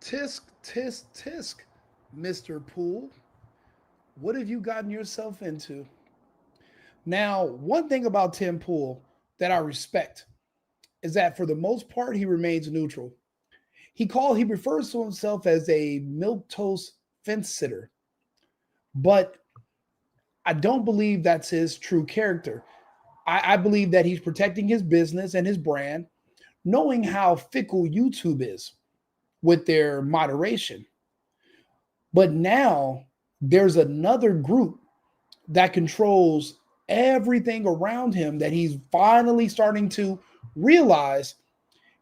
Tisk, tisk, tisk, Mr. Poole. What have you gotten yourself into? Now, one thing about Tim Pool that I respect is that for the most part, he remains neutral. He refers to himself as a milk toast fence sitter, but I don't believe that's his true character. I believe that he's protecting his business and his brand, knowing how fickle YouTube is with their moderation. But now there's another group that controls everything around him that he's finally starting to realize,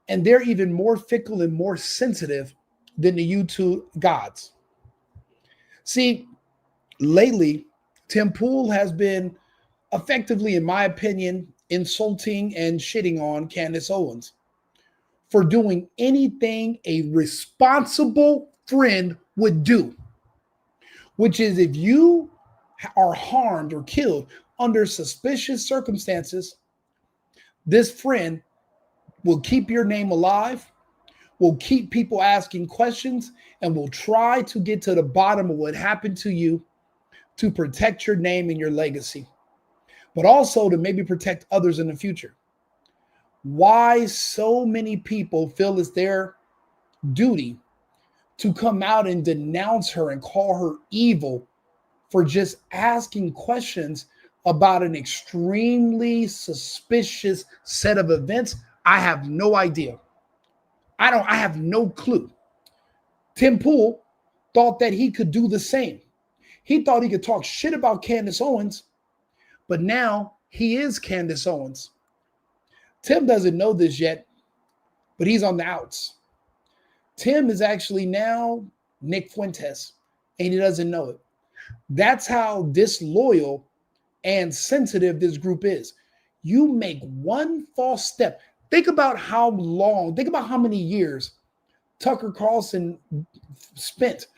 and they're even more fickle and more sensitive than the YouTube gods. See, lately, Tim Pool has been effectively, in my opinion, insulting and shitting on Candace Owens for doing anything a responsible friend would do, which is if you are harmed or killed under suspicious circumstances, this friend will keep your name alive, will keep people asking questions, and will try to get to the bottom of what happened to you to protect your name and your legacy, but also to maybe protect others in the future. Why so many people feel it's their duty to come out and denounce her and call her evil for just asking questions about an extremely suspicious set of events, I have no idea. I have no clue. Tim Pool thought that he could do the same. He thought he could talk shit about Candace Owens, but now he is Candace Owens. Tim doesn't know this yet, but he's on the outs. Tim is actually now Nick Fuentes, and he doesn't know it. That's how disloyal and sensitive this group is. You make one false step. Think about how many years Tucker Carlson spent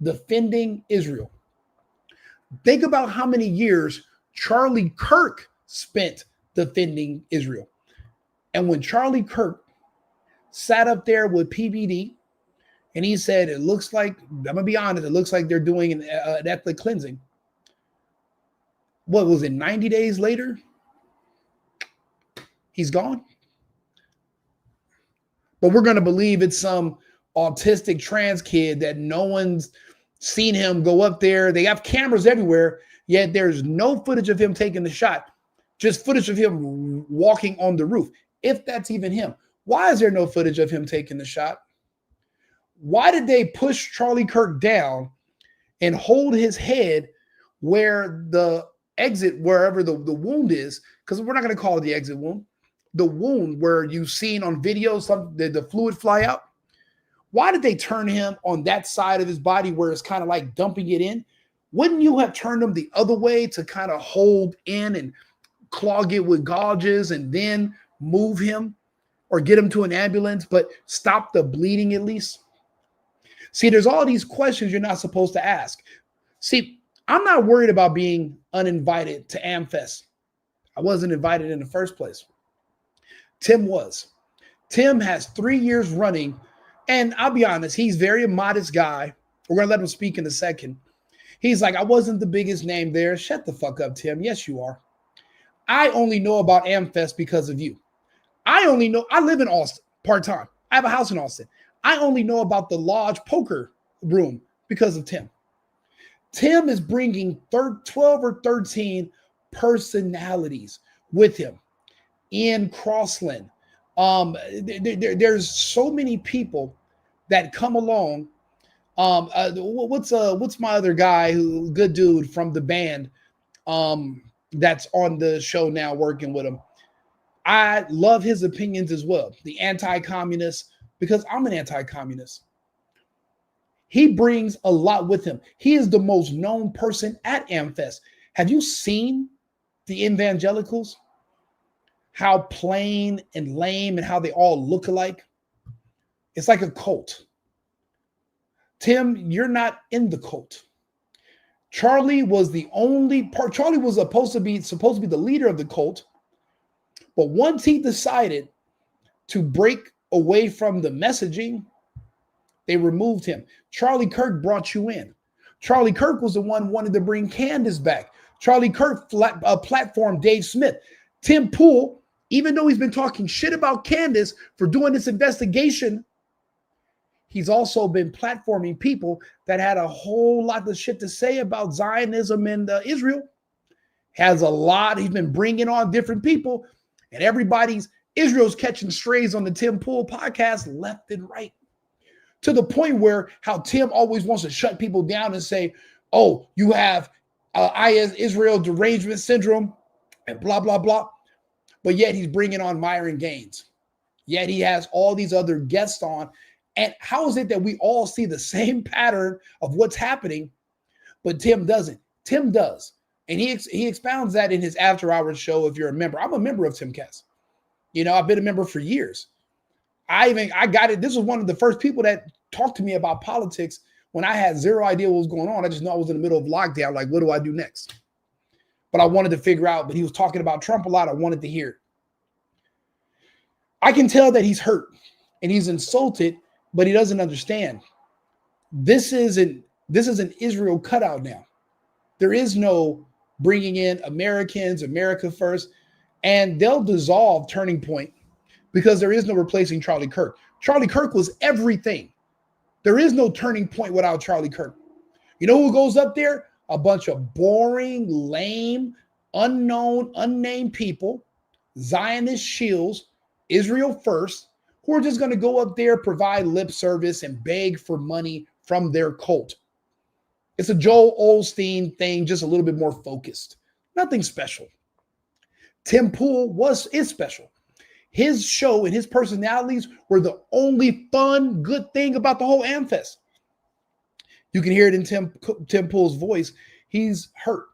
defending Israel. Think about how many years Charlie Kirk spent defending Israel. And when Charlie Kirk sat up there with PBD and he said, it looks like, I'm going to be honest, it looks like they're doing an ethnic cleansing. What was it, 90 days later? He's gone. But we're going to believe it's some autistic trans kid that no one's seen him go up there. They have cameras everywhere, yet there's no footage of him taking the shot, just footage of him walking on the roof, if that's even him. Why is there no footage of him taking the shot? Why did they push Charlie Kirk down and hold his head where the exit, wherever the wound is? Because we're not going to call it the exit wound. The wound where you've seen on video the fluid fly out. Why did they turn him on that side of his body where it's kind of like dumping it in? Wouldn't you have turned him the other way to kind of hold in and clog it with gauges and then move him or get him to an ambulance, but stop the bleeding at least? See, there's all these questions you're not supposed to ask. See, I'm not worried about being uninvited to AmFest. I wasn't invited in the first place. Tim was. Tim has 3 years running, and I'll be honest, he's a very modest guy. We're going to let him speak in a second. He's like, I wasn't the biggest name there. Shut the fuck up, Tim. Yes, you are. I only know about AmFest because of you. I live in Austin part-time. I have a house in Austin. I only know about the Lodge poker room because of Tim. Tim is bringing 12 or 13 personalities with him. Ian Crossland. There's so many people that come along. What's my other guy good dude from the band that's on the show now working with him? I love his opinions as well. The anti-communist, because I'm an anti-communist. He brings a lot with him. He is the most known person at AmFest. Have you seen the evangelicals? How plain and lame and how they all look alike? It's like a cult. Tim, you're not in the cult. Charlie was the only part. Charlie was supposed to be the leader of the cult. But once he decided to break away from the messaging, They removed him. Charlie Kirk brought you in. Charlie Kirk was the one who wanted to bring Candace back. Charlie Kirk platformed Dave Smith. Tim Pool, even though he's been talking shit about Candace for doing this investigation, he's also been platforming people that had a whole lot of shit to say about Zionism and Israel. Has a lot. He's been bringing on different people, and Israel's catching strays on the Tim Pool podcast left and right, to the point where how Tim always wants to shut people down and say, oh, you have Israel derangement syndrome and blah, blah, blah. But yet he's bringing on Myron Gaines. Yet he has all these other guests on. And how is it that we all see the same pattern of what's happening, but Tim doesn't? Tim does. And he expounds that in his After Hours show. If you're a member, I'm a member of Timcast. You know, I've been a member for years. I got it. This was one of the first people that talked to me about politics when I had zero idea what was going on. I just know I was in the middle of lockdown. Like, what do I do next? But I wanted to figure out, but he was talking about Trump a lot. I wanted to hear it. I can tell that he's hurt and he's insulted, but he doesn't understand. This is an Israel cutout now. There is no bringing in Americans, America first, and they'll dissolve Turning Point because there is no replacing Charlie Kirk. Charlie Kirk was everything. There is no Turning Point without Charlie Kirk. You know who goes up there? A bunch of boring, lame, unknown, unnamed people, Zionist shills, Israel first, who are just going to go up there, provide lip service, and beg for money from their cult. It's a Joel Osteen thing, just a little bit more focused. Nothing special. Tim Pool is special. His show and his personalities were the only fun, good thing about the whole AmFest. You can hear it in Tim Pool's voice. He's hurt.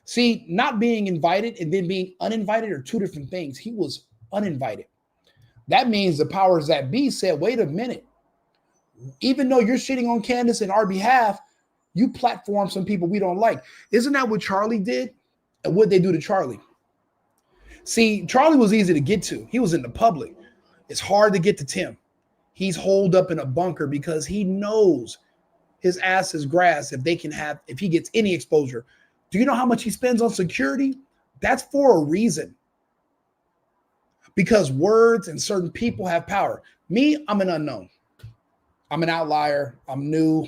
See, not being invited and then being uninvited are two different things. He was uninvited. That means the powers that be said, wait a minute. Even though you're shitting on Candace in our behalf, you platform some people we don't like. Isn't that what Charlie did? And what they do to Charlie? See, Charlie was easy to get to. He was in the public. It's hard to get to Tim. He's holed up in a bunker because he knows his ass is grass if he gets any exposure. Do you know how much he spends on security? That's for a reason. Because words and certain people have power. Me, I'm an unknown. I'm an outlier. I'm new.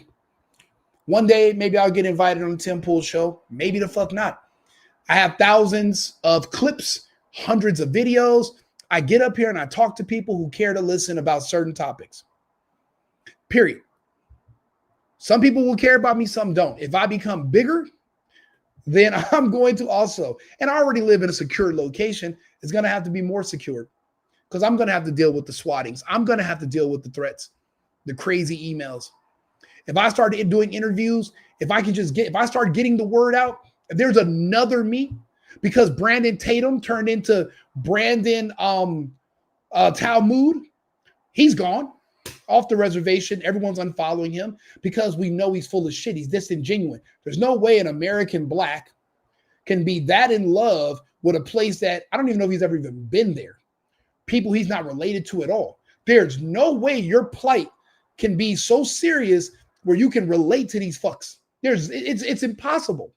One day, maybe I'll get invited on the Tim Pool show. Maybe the fuck not. I have thousands of clips, hundreds of videos. I get up here and I talk to people who care to listen about certain topics. Period. Some people will care about me, some don't. If I become bigger, then I'm going to also, and I already live in a secure location, it's going to have to be more secure because I'm going to have to deal with the swattings. I'm going to have to deal with the threats, the crazy emails. If I start doing interviews, if I start getting the word out, if there's another me, because Brandon Tatum turned into Brandon Talmud, he's gone off the reservation. Everyone's unfollowing him because we know he's full of shit. He's disingenuous. There's no way an American black can be that in love with a place that I don't even know if he's ever even been there. People he's not related to at all. There's no way your plight can be so serious where you can relate to these fucks. It's impossible.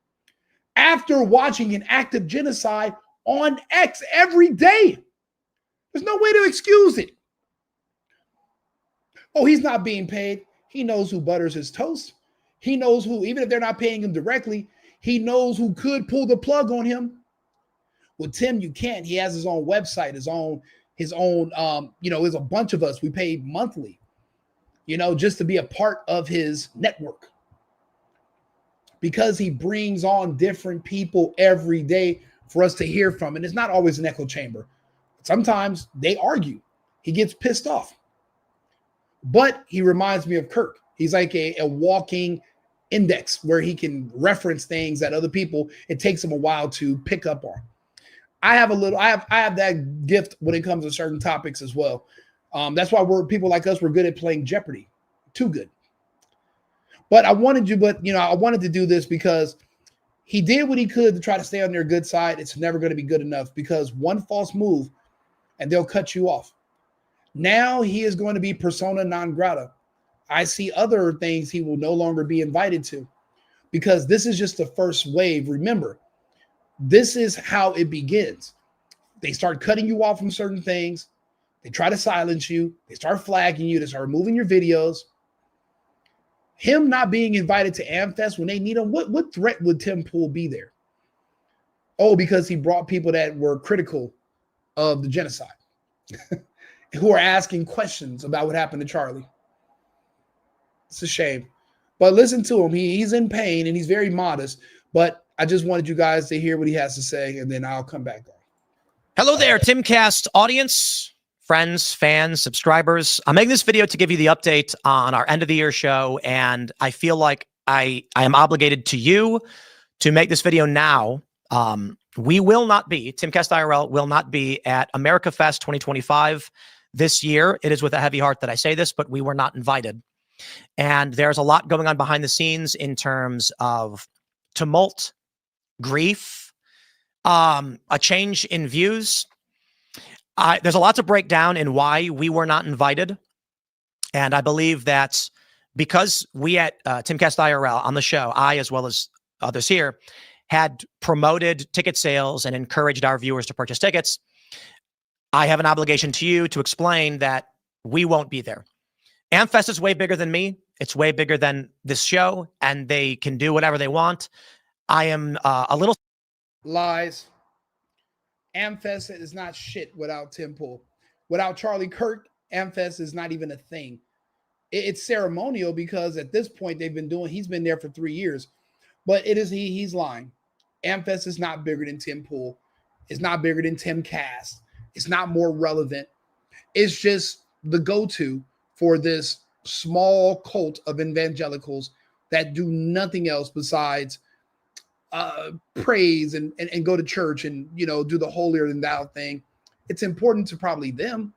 After watching an act of genocide on X every day, there's no way to excuse it. Oh, he's not being paid. He knows who butters his toast. He knows who, even if they're not paying him directly, he knows who could pull the plug on him. With Tim, you can't. He has his own website, his own, there's a bunch of us. We pay monthly, just to be a part of his network. Because he brings on different people every day for us to hear from. And it's not always an echo chamber. Sometimes they argue. He gets pissed off. But he reminds me of Kirk. He's like a walking index where he can reference things that other people, it takes him a while to pick up on. I have that gift when it comes to certain topics as well. That's why people like us, we're good at playing Jeopardy. Too good. But I wanted to do this because he did what he could to try to stay on their good side. It's never going to be good enough because one false move and they'll cut you off. Now he is going to be persona non grata. I see other things he will no longer be invited to, because this is just the first wave. Remember, this is how it begins. They start cutting you off from certain things. They try to silence you. They start flagging you. They start removing your videos. Him not being invited to AmFest when they need him, what threat would Tim Pool be there? Oh, because he brought people that were critical of the genocide, who are asking questions about what happened to Charlie. It's a shame. But listen to him. He's in pain and he's very modest. But I just wanted you guys to hear what he has to say, and then I'll come back on. Hello there, Timcast audience, friends, fans, subscribers. I'm making this video to give you the update on our end of the year show, and I feel like I am obligated to you to make this video now. We will not be, Timcast IRL will not be at America Fest 2025 this year. It is with a heavy heart that I say this, but we were not invited. And there's a lot going on behind the scenes in terms of tumult, grief, a change in views. There's a lot to break down in why we were not invited. And I believe that because we at Timcast IRL on the show, I, as well as others here, had promoted ticket sales and encouraged our viewers to purchase tickets, I have an obligation to you to explain that we won't be there. AmFest is way bigger than me. It's way bigger than this show, and they can do whatever they want. I am a little... Lies. AmFest is not shit without Tim Pool. Without Charlie Kirk, AmFest is not even a thing. It's ceremonial because at this point he's been there for 3 years. But he's lying. AmFest is not bigger than Tim Pool. It's not bigger than Timcast. It's not more relevant. It's just the go-to for this small cult of evangelicals that do nothing else besides praise and go to church and, do the holier than thou thing. It's important to probably them,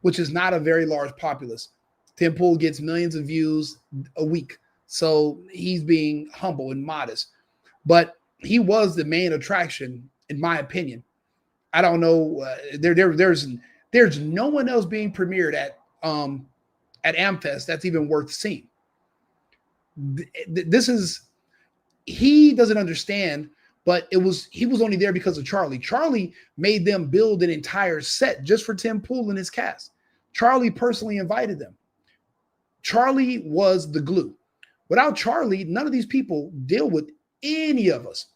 which is not a very large populace. Tim Pool gets millions of views a week. So he's being humble and modest, but he was the main attraction, in my opinion. I don't know. There's no one else being premiered at AmFest that's even worth seeing. He doesn't understand, but he was only there because of Charlie. Charlie made them build an entire set just for Tim Pool and his cast. Charlie personally invited them. Charlie was the glue. Without Charlie, none of these people deal with any of us.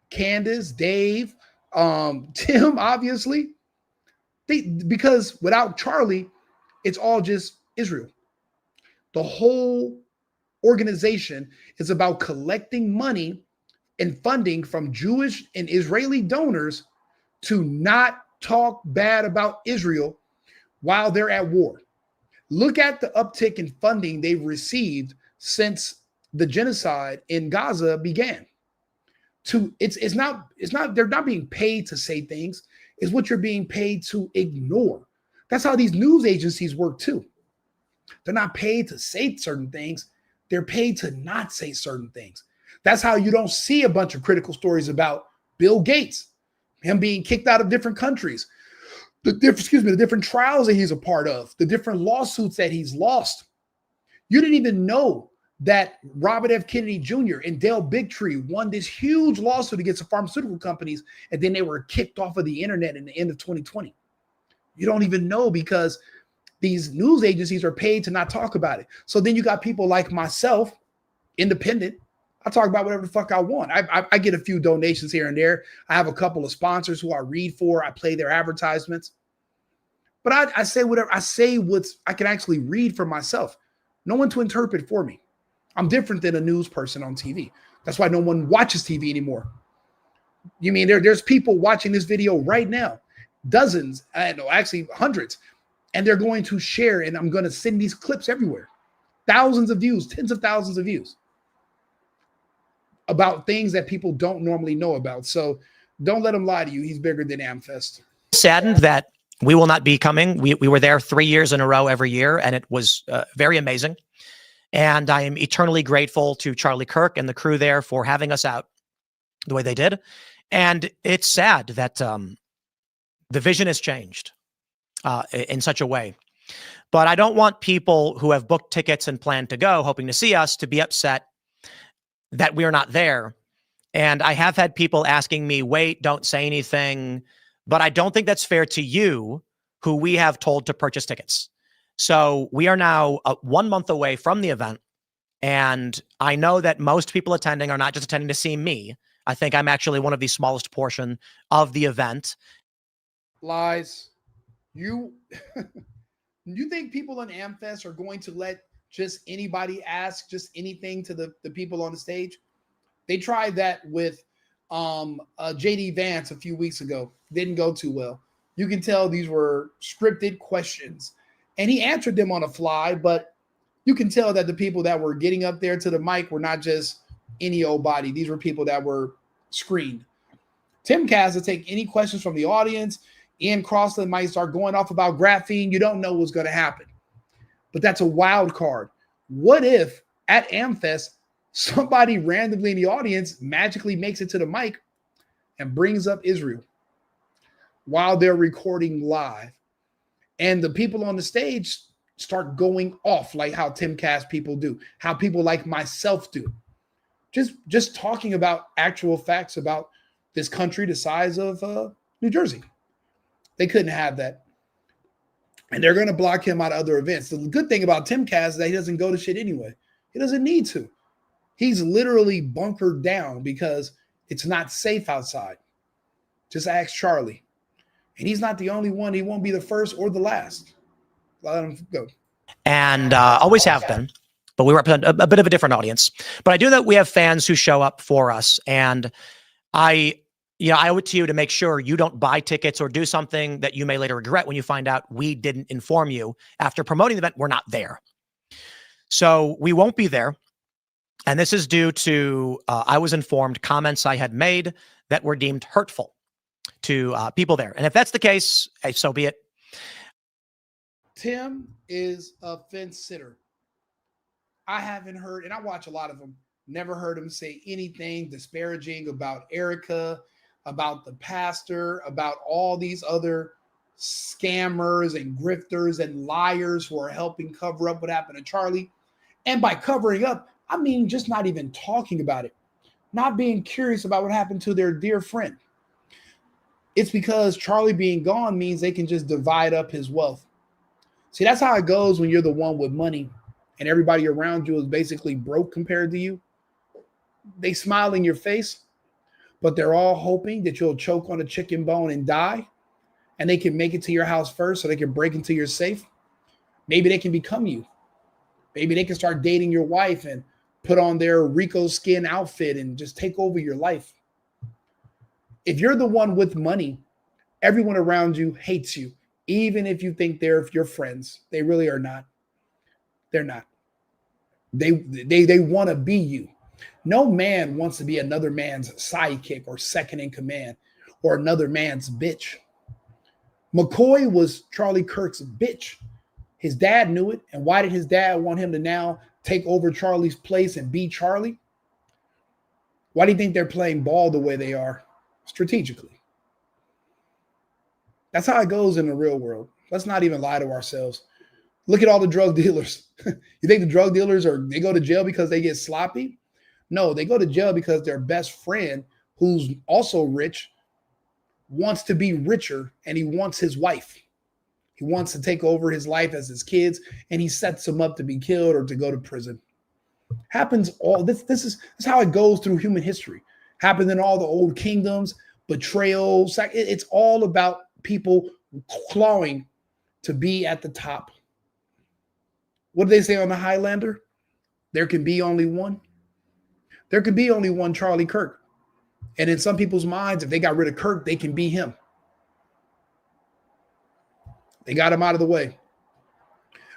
Candace, Dave, Tim, obviously. Because without Charlie, it's all just Israel. The whole organization is about collecting money and funding from Jewish and Israeli donors to not talk bad about Israel while they're at war. Look at the uptick in funding they've received since the genocide in Gaza began. It's not they're not being paid to say things. It's what you're being paid to ignore. That's how these news agencies work too. They're not paid to say certain things. They're paid to not say certain things. That's how you don't see a bunch of critical stories about Bill Gates, him being kicked out of different countries, the different trials that he's a part of, the different lawsuits that he's lost. You didn't even know that Robert F. Kennedy Jr. and Dale Bigtree won this huge lawsuit against the pharmaceutical companies, and then they were kicked off of the internet in the end of 2020. You don't even know because these news agencies are paid to not talk about it. So then you got people like myself, independent. I talk about whatever the fuck I want. I get a few donations here and there. I have a couple of sponsors who I read for. I play their advertisements. But I say whatever. I say what I can actually read for myself. No one to interpret for me. I'm different than a news person on TV. That's why no one watches TV anymore. You mean there's people watching this video right now, dozens, actually hundreds, and they're going to share, and I'm going to send these clips everywhere. Thousands of views, tens of thousands of views about things that people don't normally know about. So don't let him lie to you. He's bigger than AmFest. Saddened that we will not be coming. We were there 3 years in a row every year, and it was very amazing. And I am eternally grateful to Charlie Kirk and the crew there for having us out the way they did. And it's sad that the vision has changed in such a way. But I don't want people who have booked tickets and plan to go, hoping to see us, to be upset that we're not there. And I have had people asking me, wait, don't say anything. But I don't think that's fair to you, who we have told to purchase tickets. So we are now 1 month away from the event. And I know that most people attending are not just attending to see me. I think I'm actually one of the smallest portion of the event. Lies. You think people in AmFest are going to let just anybody ask just anything to the people on the stage? They tried that with JD Vance a few weeks ago. Didn't go too well. You can tell these were scripted questions. And he answered them on the fly, but you can tell that the people that were getting up there to the mic were not just any old body. These were people that were screened. Timcast will take any questions from the audience. Ian Crossland might start going off about graphene. You don't know what's going to happen. But that's a wild card. What if at AmFest, somebody randomly in the audience magically makes it to the mic and brings up Israel while they're recording live? And the people on the stage start going off like how Timcast people do, how people like myself do. Just talking about actual facts about this country the size of New Jersey. They couldn't have that. And they're going to block him out of other events. The good thing about Timcast is that he doesn't go to shit anyway. He doesn't need to. He's literally bunkered down because it's not safe outside. Just ask Charlie. And he's not the only one. He won't be the first or the last. Let him go. And always have been. But we represent a bit of a different audience. But I do that we have fans who show up for us. And I owe it to you to make sure you don't buy tickets or do something that you may later regret when you find out we didn't inform you after promoting the event. We're not there. So we won't be there. And this is due to, I was informed, comments I had made that were deemed hurtful to people there. And if that's the case, so be it. Tim is a fence sitter. I haven't heard, and I watch a lot of them, never heard him say anything disparaging about Erica, about the pastor, about all these other scammers and grifters and liars who are helping cover up what happened to Charlie. And by covering up, I mean just not even talking about it, not being curious about what happened to their dear friend. It's because Charlie being gone means they can just divide up his wealth. See, that's how it goes when you're the one with money and everybody around you is basically broke compared to you. They smile in your face, but they're all hoping that you'll choke on a chicken bone and die, and they can make it to your house first so they can break into your safe. Maybe they can become you. Maybe they can start dating your wife and put on their Rico skin outfit and just take over your life. If you're the one with money, everyone around you hates you, even if you think they're your friends. They really are not. They're not. They want to be you. No man wants to be another man's sidekick or second in command or another man's bitch. McCoy was Charlie Kirk's bitch. His dad knew it. And why did his dad want him to now take over Charlie's place and be Charlie? Why do you think they're playing ball the way they are? Strategically. That's how it goes in the real world. Let's not even lie to ourselves. Look at all the drug dealers. You think the drug dealers they go to jail because they get sloppy? No, they go to jail because their best friend, who's also rich, wants to be richer, and he wants his wife. He wants to take over his life as his kids, and he sets them up to be killed or to go to prison. Happens all this is how it goes through human history. Happens in all the old kingdoms, betrayals. It's all about people clawing to be at the top. What do they say on the Highlander? There can be only one. There could be only one Charlie Kirk. And in some people's minds, if they got rid of Kirk, they can be him. They got him out of the way.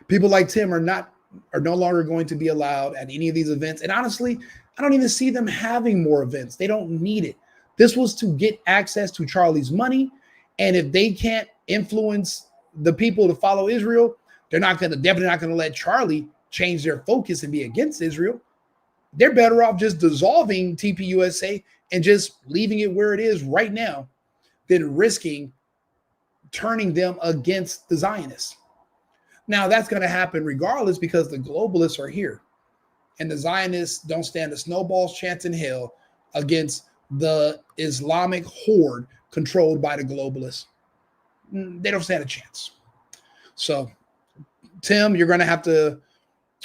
People like Tim are no longer going to be allowed at any of these events. And honestly, I don't even see them having more events. They don't need it. This was to get access to Charlie's money. And if they can't influence the people to follow Israel, they're definitely not going to let Charlie change their focus and be against Israel. They're better off just dissolving TPUSA and just leaving it where it is right now than risking turning them against the Zionists. Now, that's going to happen regardless because the globalists are here. And the Zionists don't stand a snowball's chance in hell against the Islamic horde controlled by the globalists. They don't stand a chance. So, Tim, you're going to have to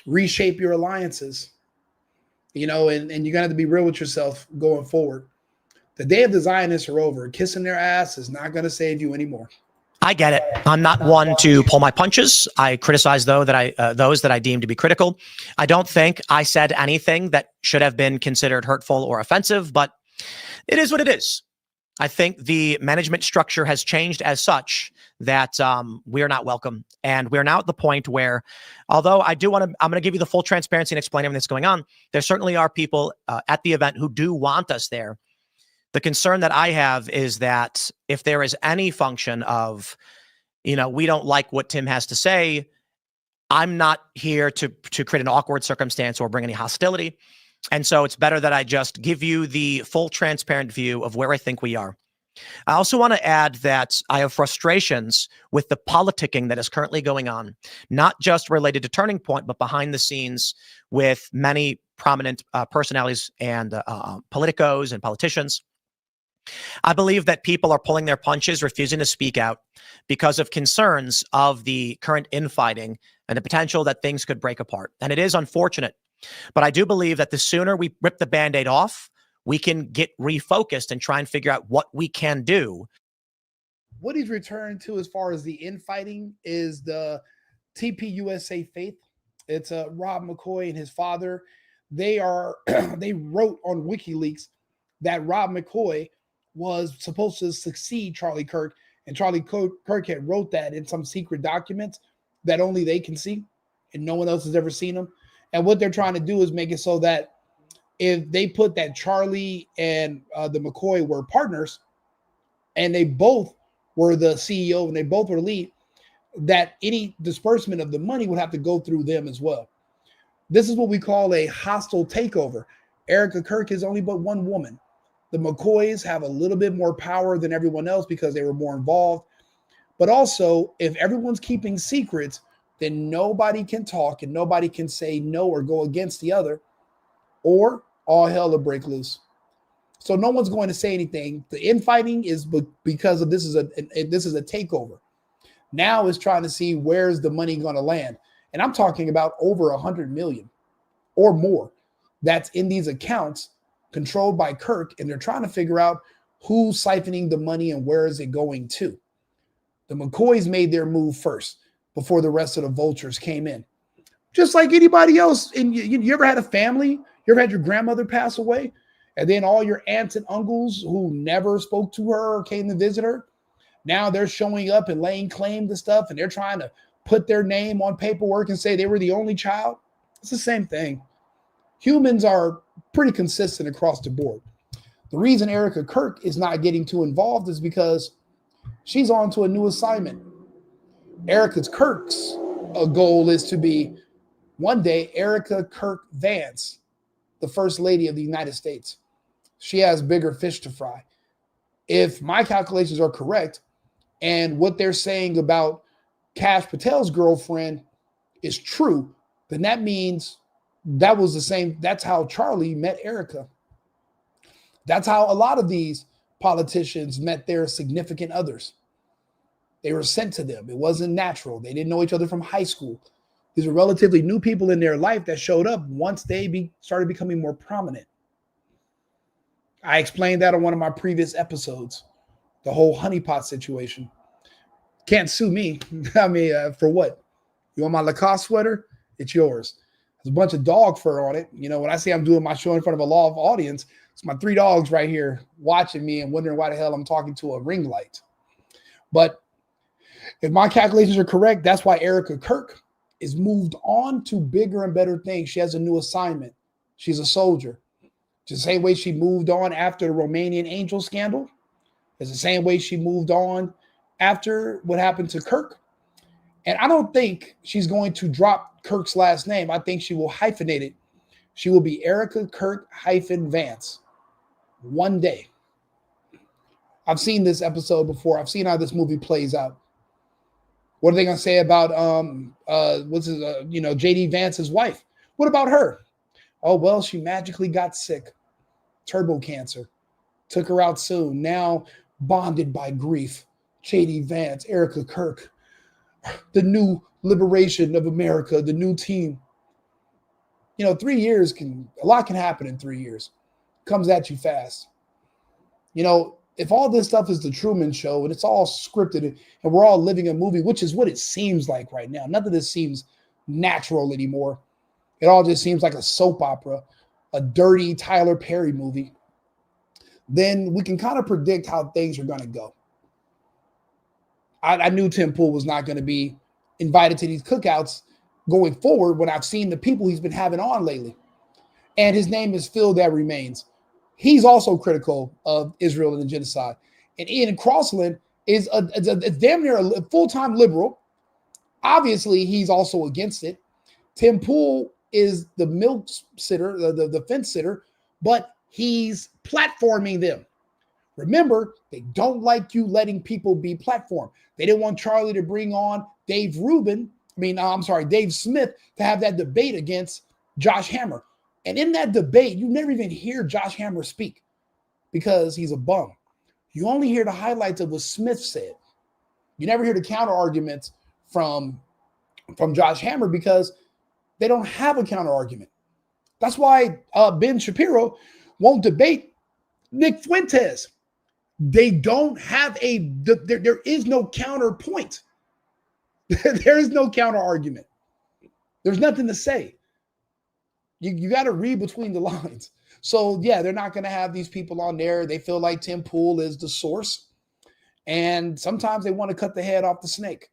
reshape your alliances, and you're going to have to be real with yourself going forward. The day of the Zionists are over. Kissing their ass is not going to save you anymore. I get it. I'm not one to pull my punches. I criticize those that I deem to be critical. I don't think I said anything that should have been considered hurtful or offensive, but it is what it is. I think the management structure has changed as such that we are not welcome. And we're now at the point where, although I'm going to give you the full transparency and explain everything that's going on, there certainly are people at the event who do want us there. The concern that I have is that if there is any function of, we don't like what Tim has to say, I'm not here to create an awkward circumstance or bring any hostility. And so it's better that I just give you the full transparent view of where I think we are. I also want to add that I have frustrations with the politicking that is currently going on, not just related to Turning Point, but behind the scenes with many prominent personalities and politicos and politicians. I believe that people are pulling their punches, refusing to speak out because of concerns of the current infighting and the potential that things could break apart. And it is unfortunate, but I do believe that the sooner we rip the Band-Aid off, we can get refocused and try and figure out what we can do. What he's returning to as far as the infighting is the TPUSA faith. It's Rob McCoy and his father. They wrote on WikiLeaks that Rob McCoy was supposed to succeed Charlie Kirk, and Charlie Kirk had wrote that in some secret documents that only they can see and no one else has ever seen them. And what they're trying to do is make it so that if they put that Charlie and the McCoy were partners and they both were the CEO and they both were lead, that any disbursement of the money would have to go through them as well. This is what we call a hostile takeover. Erica Kirk is only but one woman. The McCoys have a little bit more power than everyone else because they were more involved. But also, if everyone's keeping secrets, then nobody can talk and nobody can say no or go against the other, or all hell will break loose. So no one's going to say anything. The infighting is because of this is a takeover. Now it's trying to see where's the money going to land. And I'm talking about over 100 million or more that's in these accounts controlled by Kirk, and they're trying to figure out who's siphoning the money and where is it going to. The McCoys made their move first before the rest of the vultures came in. Just like anybody else. And you ever had a family? You ever had your grandmother pass away? And then all your aunts and uncles who never spoke to her or came to visit her, now they're showing up and laying claim to stuff, and they're trying to put their name on paperwork and say they were the only child. It's the same thing. Humans are pretty consistent across the board. The reason Erica Kirk is not getting too involved is because she's on to a new assignment. Erica Kirk's goal is to be one day Erica Kirk Vance, the First Lady of the United States. She has bigger fish to fry. If my calculations are correct and what they're saying about Kash Patel's girlfriend is true, then that means that was the same. That's how Charlie met Erica. That's how a lot of these politicians met their significant others. They were sent to them. It wasn't natural. They didn't know each other from high school. These are relatively new people in their life that showed up once they started becoming more prominent. I explained that on one of my previous episodes, the whole honeypot situation. Can't sue me. I mean, for what? You want my Lacoste sweater? It's yours. There's a bunch of dog fur on it. When I say I'm doing my show in front of a live audience, it's my 3 dogs right here watching me and wondering why the hell I'm talking to a ring light. But if my calculations are correct, that's why Erica Kirk is moved on to bigger and better things. She has a new assignment. She's a soldier. Just the same way she moved on after the Romanian Angel scandal. It's the same way she moved on after what happened to Kirk. And I don't think she's going to drop Kirk's last name. I think she will hyphenate it. She will be Erica Kirk -Vance. One day. I've seen this episode before. I've seen how this movie plays out. What are they going to say about JD Vance's wife? What about her? Oh, well, she magically got sick. Turbo cancer. Took her out soon. Now bonded by grief. JD Vance, Erica Kirk, the new liberation of America, the new team. 3 years a lot can happen in 3 years. Comes at you fast. If all this stuff is the Truman Show and it's all scripted and we're all living a movie, which is what it seems like right now. None of this seems natural anymore. It all just seems like a soap opera, a dirty Tyler Perry movie. Then we can kind of predict how things are going to go. I knew Tim Pool was not going to be invited to these cookouts going forward when I've seen the people he's been having on lately. And his name is Phil That Remains. He's also critical of Israel and the genocide. And Ian Crossland is damn near a full-time liberal. Obviously, he's also against it. Tim Pool is the milk sitter, the fence sitter, but he's platforming them. Remember, they don't like you letting people be platformed. They didn't want Charlie to bring on Dave Smith to have that debate against Josh Hammer. And in that debate, you never even hear Josh Hammer speak because he's a bum. You only hear the highlights of what Smith said. You never hear the counter arguments from Josh Hammer because they don't have a counter argument. That's why Ben Shapiro won't debate Nick Fuentes. They don't have there is no counterpoint. There is no counter argument. There's nothing to say. You got to read between the lines. So, yeah, they're not going to have these people on there. They feel like Tim Pool is the source. And sometimes they want to cut the head off the snake.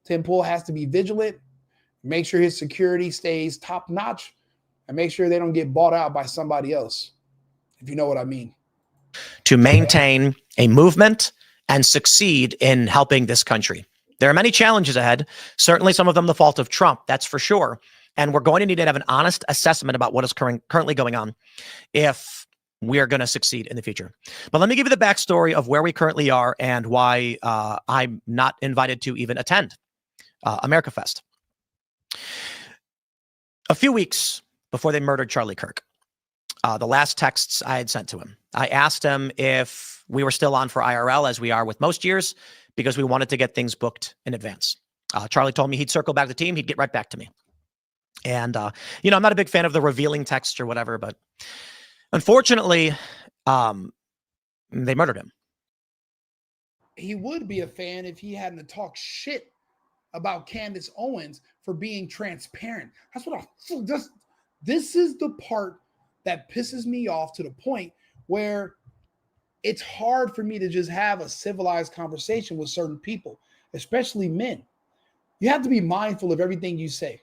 Tim Pool has to be vigilant, make sure his security stays top notch, and make sure they don't get bought out by somebody else, if you know what I mean. To maintain a movement and succeed in helping this country. There are many challenges ahead, certainly some of them the fault of Trump, that's for sure. And we're going to need to have an honest assessment about what is currently going on if we are going to succeed in the future. But let me give you the backstory of where we currently are and why I'm not invited to even attend America Fest. A few weeks before they murdered Charlie Kirk, the last texts I had sent to him, I asked him if we were still on for IRL as we are with most years because we wanted to get things booked in advance. Charlie told me he'd circle back the team. He'd get right back to me. And, I'm not a big fan of the revealing text or whatever, but unfortunately, they murdered him. He would be a fan if he hadn't talked shit about Candace Owens for being transparent. That's what this is the part that pisses me off to the point where it's hard for me to just have a civilized conversation with certain people, especially men. You have to be mindful of everything you say.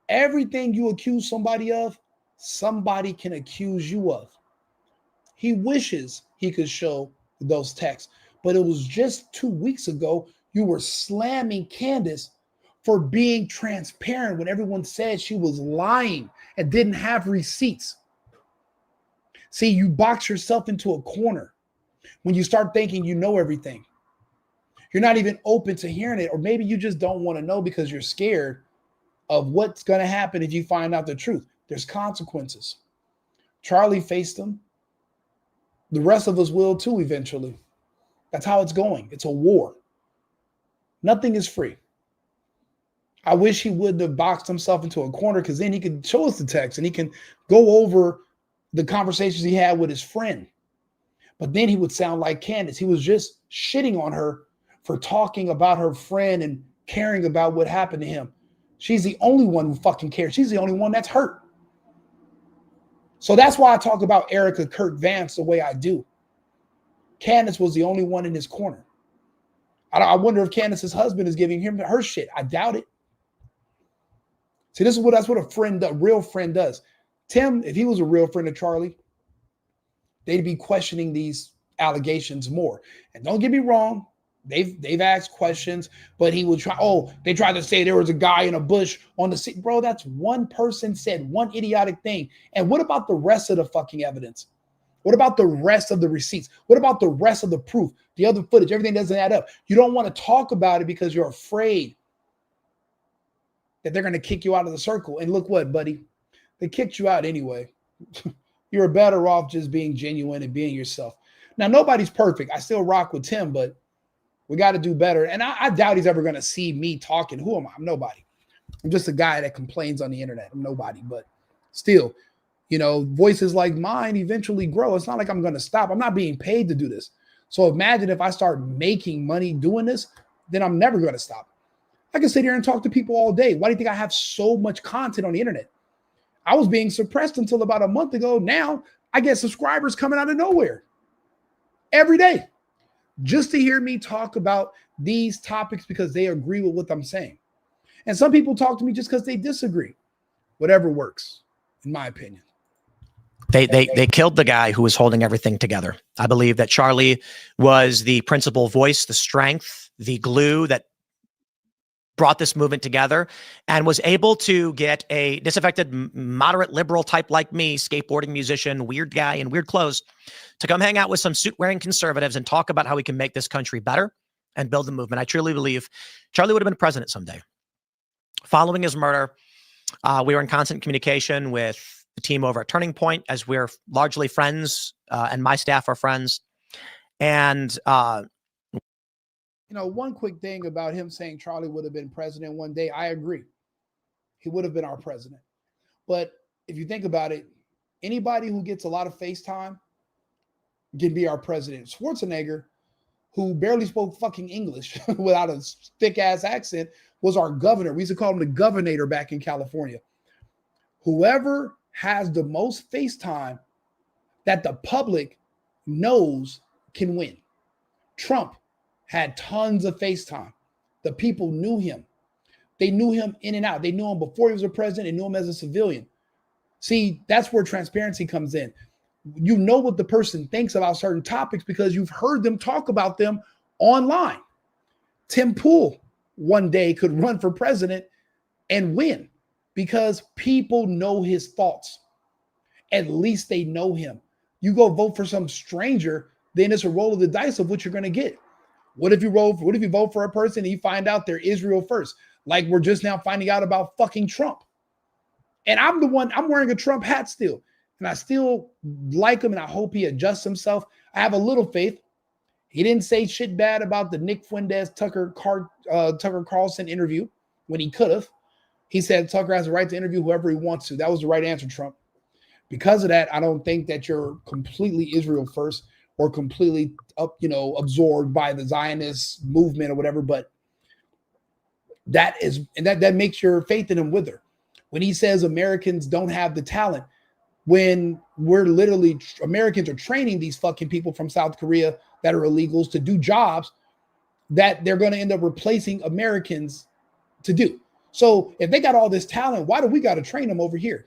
Everything you accuse somebody of, somebody can accuse you of. He wishes he could show those texts, but it was just 2 weeks ago you were slamming Candace for being transparent when everyone said she was lying and didn't have receipts. See, you box yourself into a corner when you start thinking you know everything. You're not even open to hearing it, or maybe you just don't want to know because you're scared of what's going to happen if you find out the truth. There's consequences. Charlie faced them. The rest of us will too eventually. That's how it's going. It's a war. Nothing is free. I wish he wouldn't have boxed himself into a corner because then he could show us the text and he can go over the conversations he had with his friend. But then he would sound like Candace. He was just shitting on her for talking about her friend and caring about what happened to him. She's the only one who fucking cares. She's the only one that's hurt. So that's why I talk about Erica Kirk Vance the way I do. Candace was the only one in his corner. I wonder if Candace's husband is giving him her shit. I doubt it. See, that's what a real friend does. Tim, if he was a real friend of Charlie, they'd be questioning these allegations more. And don't get me wrong, they've asked questions, but he would try. Oh, they tried to say there was a guy in a bush on the seat. Bro, that's one person said one idiotic thing. And what about the rest of the fucking evidence? What about the rest of the receipts? What about the rest of the proof, the other footage? Everything doesn't add up. You don't want to talk about it because you're afraid that they're going to kick you out of the circle. And look what, buddy, they kicked you out anyway. You're better off just being genuine and being yourself. Now, nobody's perfect. I still rock with Tim, but we got to do better. And I doubt he's ever going to see me talking. Who am I? I'm nobody. I'm just a guy that complains on the internet. I'm nobody, but still, voices like mine eventually grow. It's not like I'm going to stop. I'm not being paid to do this. So imagine if I start making money doing this, then I'm never going to stop. I can sit here and talk to people all day. Why do you think I have so much content on the internet? I was being suppressed until about a month ago. Now I get subscribers coming out of nowhere every day just to hear me talk about these topics because they agree with what I'm saying. And some people talk to me just because they disagree. Whatever works, in my opinion. They killed the guy who was holding everything together. I believe that Charlie was the principal voice, the strength, the glue that brought this movement together and was able to get a disaffected, moderate liberal type like me, skateboarding musician, weird guy in weird clothes, to come hang out with some suit-wearing conservatives and talk about how we can make this country better and build the movement. I truly believe Charlie would have been president someday. Following his murder, we were in constant communication with the team over at Turning Point, as we're largely friends, and my staff are friends. And one quick thing about him saying Charlie would have been president one day, I agree. He would have been our president. But if you think about it, anybody who gets a lot of face time can be our president. Schwarzenegger, who barely spoke fucking English without a thick-ass accent, was our governor. We used to call him the governor back in California. Whoever has the most face time that the public knows can win. Trump had tons of face time. The people knew him. They knew him in and out. They knew him before he was a president and knew him as a civilian. See, that's where transparency comes in. You know what the person thinks about certain topics because you've heard them talk about them online. Tim Pool one day could run for president and win because people know his thoughts. At least they know him. You go vote for some stranger, then it's a roll of the dice of what you're going to get. What if you vote for a person and you find out they're Israel first? Like we're just now finding out about fucking Trump. And I'm wearing a Trump hat still. And I still like him and I hope he adjusts himself. I have a little faith. He didn't say shit bad about the Nick Fuentes Tucker Carlson interview when he could have. He said Tucker has the right to interview whoever he wants to. That was the right answer, Trump. Because of that, I don't think that you're completely Israel first or completely absorbed by the Zionist movement or whatever. But that makes your faith in him wither. When he says Americans don't have the talent, when Americans are training these fucking people from South Korea that are illegals to do jobs that they're going to end up replacing Americans to do. So if they got all this talent, why do we got to train them over here?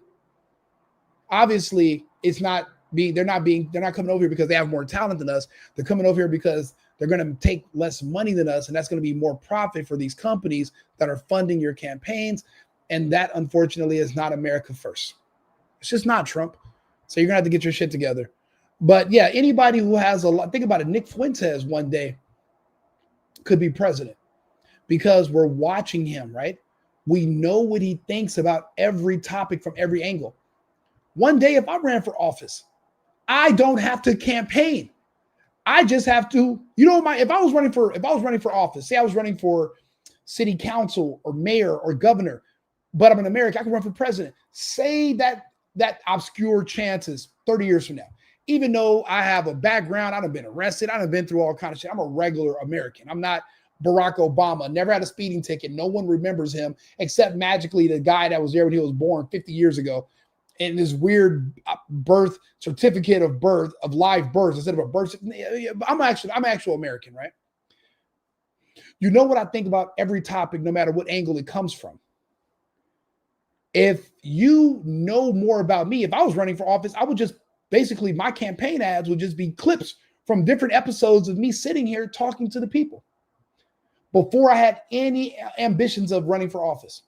Obviously, they're not coming over here because they have more talent than us. They're coming over here because they're going to take less money than us. And that's going to be more profit for these companies that are funding your campaigns. And that, unfortunately, is not America first. It's just not, Trump. So you're going to have to get your shit together. But yeah, anybody who has a lot, think about it. Nick Fuentes one day could be president because we're watching him, right? We know what he thinks about every topic from every angle. One day, if I ran for office, I don't have to campaign. I just have to, if I was running for office, say I was running for city council or mayor or governor, but I'm an American, I can run for president. Say that obscure chances 30 years from now. Even though I have a background, I've been arrested, I've been through all kinds of shit. I'm a regular American. I'm not Barack Obama, never had a speeding ticket. No one remembers him except magically the guy that was there when he was born 50 years ago. And this weird birth certificate of live birth instead of a birth. I'm actual American, right? You know what I think about every topic, no matter what angle it comes from. If you know more about me, if I was running for office, I would just basically my campaign ads would just be clips from different episodes of me sitting here talking to the people before I had any ambitions of running for office,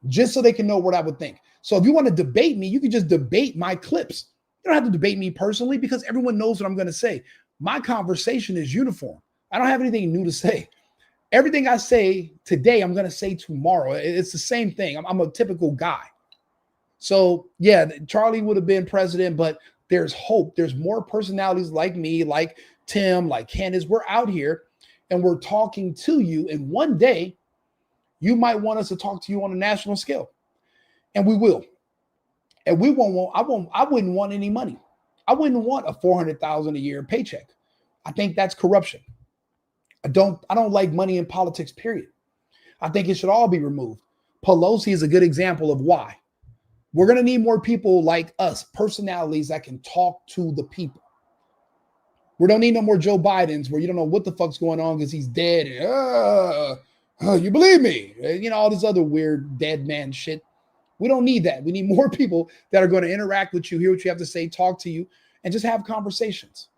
just so they can know what I would think. So if you want to debate me, you can just debate my clips. You don't have to debate me personally because everyone knows what I'm going to say. My conversation is uniform. I don't have anything new to say. Everything I say today, I'm going to say tomorrow. It's the same thing. I'm a typical guy. So yeah, Charlie would have been president, but there's hope. There's more personalities like me, like Tim, like Candace. We're out here and we're talking to you. And one day you might want us to talk to you on a national scale. And we will. And we I wouldn't want any money. I wouldn't want a $400,000 a year paycheck. I think that's corruption. I don't like money in politics, period. I think it should all be removed. Pelosi is a good example of why. We're going to need more people like us, personalities that can talk to the people. We don't need no more Joe Bidens where you don't know what the fuck's going on because he's dead. And, you believe me? You know, all this other weird dead man shit. We don't need that. We need more people that are going to interact with you, hear what you have to say, talk to you, and just have conversations.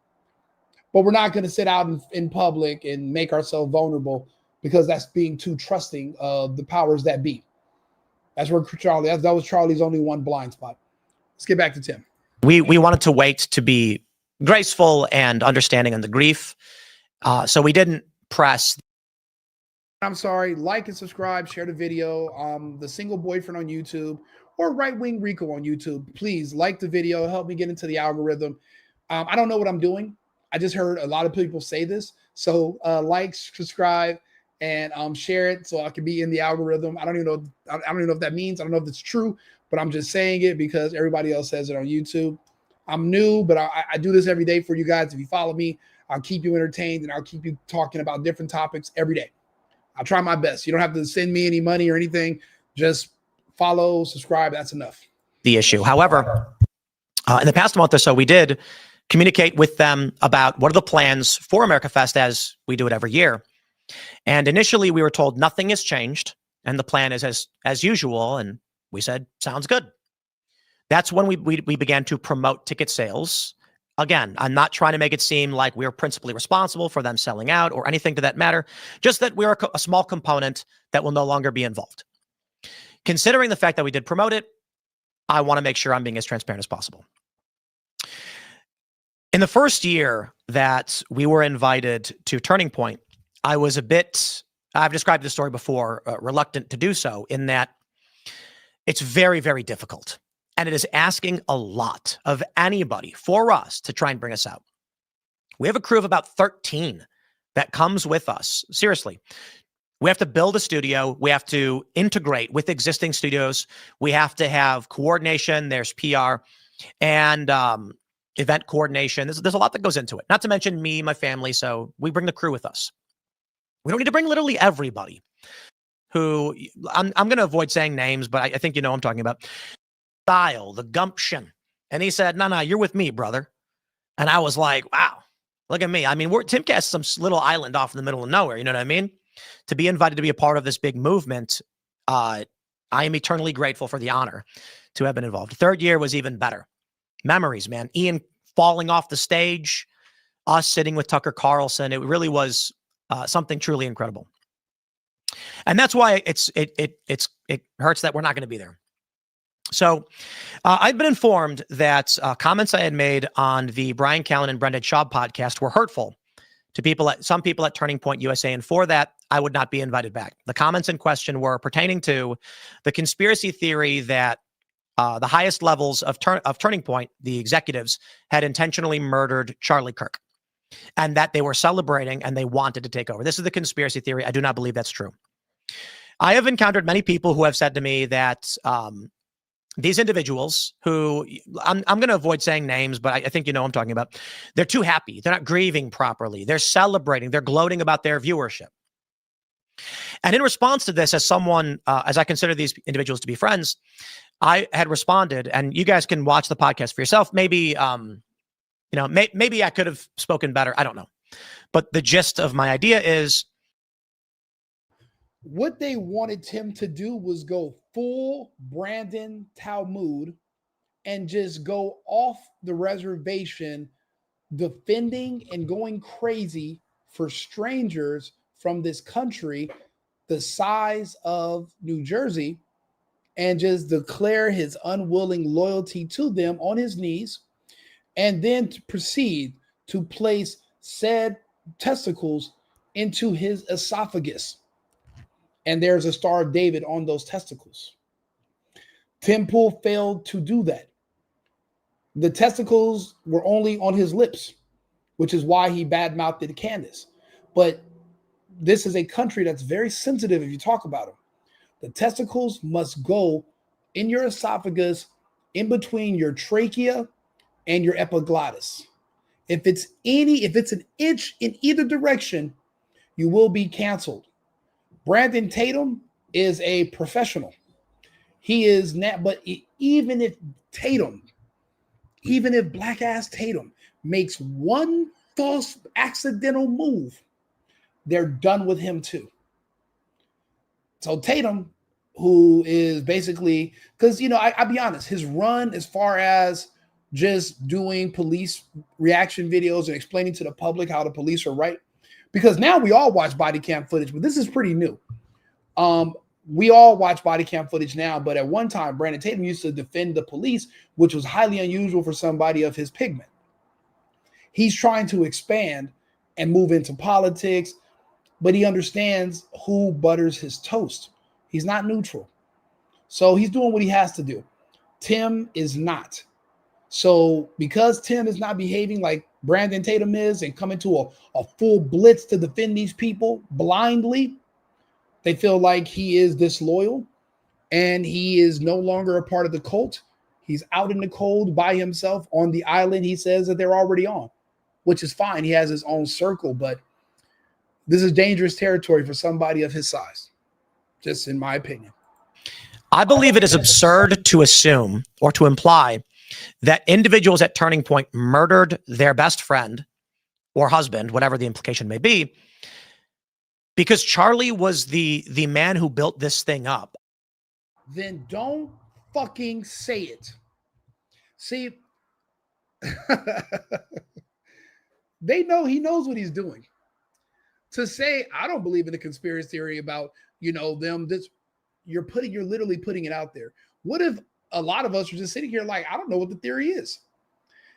But we're not going to sit out in public and make ourselves vulnerable because that's being too trusting of the powers that be. That's where Charlie, that was Charlie's only one blind spot. Let's get back to Tim. We wanted to wait to be graceful and understanding on the grief. So we didn't press. I'm sorry, like and subscribe, share the video. The Single Boyfriend on YouTube or Right Wing Rico on YouTube. Please like the video, help me get into the algorithm. I don't know what I'm doing. I just heard a lot of people say this. So like, subscribe, and share it so I can be in the algorithm. I don't even know if that means. I don't know if it's true, but I'm just saying it because everybody else says it on YouTube. I'm new, but I do this every day for you guys. If you follow me, I'll keep you entertained and I'll keep you talking about different topics every day. I'll try my best. You don't have to send me any money or anything. Just follow, subscribe. That's enough. The issue. However, in the past month or so, we did communicate with them about what are the plans for America Fest as we do it every year. And initially we were told nothing has changed and the plan is as usual. And we said, sounds good. That's when we began to promote ticket sales. Again, I'm not trying to make it seem like we're principally responsible for them selling out or anything to that matter, just that we're a small component that will no longer be involved. Considering the fact that we did promote it, I want to make sure I'm being as transparent as possible. In the first year that we were invited to Turning Point, I was a bit, I've described the story before, reluctant to do so in that it's very, very difficult. And it is asking a lot of anybody for us to try and bring us out. We have a crew of about 13 that comes with us. Seriously, we have to build a studio. We have to integrate with existing studios. We have to have coordination. There's PR and event coordination. There's a lot that goes into it. Not to mention me, my family. So we bring the crew with us. We don't need to bring literally everybody who I'm going to avoid saying names, but I think you know what I'm talking about. Style, the gumption. And he said, no, you're with me, brother. And I was like, wow, look at me. I mean, Timcast is some little island off in the middle of nowhere. You know what I mean? To be invited to be a part of this big movement, I am eternally grateful for the honor to have been involved. Third year was even better. Memories, man. Ian falling off the stage, us sitting with Tucker Carlson. It really was something truly incredible. And that's why it hurts that we're not going to be there. So I've been informed that comments I had made on the Brian Callen and Brendan Schaub podcast were hurtful to some people at Turning Point USA, and for that, I would not be invited back. The comments in question were pertaining to the conspiracy theory that the highest levels of Turning Point, the executives, had intentionally murdered Charlie Kirk, and that they were celebrating and they wanted to take over. This is the conspiracy theory. I do not believe that's true. I have encountered many people who have said to me that these individuals who, I'm going to avoid saying names, but I think you know what I'm talking about. They're too happy. They're not grieving properly. They're celebrating. They're gloating about their viewership. And in response to this, as someone, as I consider these individuals to be friends, I had responded, and you guys can watch the podcast for yourself. Maybe, maybe I could have spoken better. I don't know. But the gist of my idea is, what they wanted Tim to do was go full Brandon Talmud and just go off the reservation, defending and going crazy for strangers from this country the size of New Jersey, and just declare his unwilling loyalty to them on his knees and then to proceed to place said testicles into his esophagus. And there's a Star of David on those testicles. Tim Pool failed to do that. The testicles were only on his lips, which is why he badmouthed Candace. But this is a country that's very sensitive if you talk about them. The testicles must go in your esophagus, in between your trachea and your epiglottis. If it's an inch in either direction, you will be canceled. Brandon Tatum is a professional. He is not, but even if black ass Tatum makes one false accidental move, they're done with him too. So Tatum, who is basically, because, I'll be honest, his run as far as just doing police reaction videos and explaining to the public how the police are right, because now we all watch body cam footage, but this is pretty new. We all watch body cam footage now, but at one time, Brandon Tatum used to defend the police, which was highly unusual for somebody of his pigment. He's trying to expand and move into politics, but he understands who butters his toast. He's not neutral. So he's doing what he has to do. Tim is not. So because Tim is not behaving like Brandon Tatum is and coming to a full blitz to defend these people blindly, they feel like he is disloyal and he is no longer a part of the cult. He's out in the cold by himself on the island he says that they're already on, which is fine. He has his own circle, but this is dangerous territory for somebody of his size, just in my opinion. I believe it is absurd to assume or to imply that individuals at Turning Point murdered their best friend or husband, whatever the implication may be, because Charlie was the man who built this thing up. Then don't fucking say it. See, he knows what he's doing. To say, I don't believe in the conspiracy theory about, them, you're literally putting it out there. What if a lot of us are just sitting here like, I don't know what the theory is.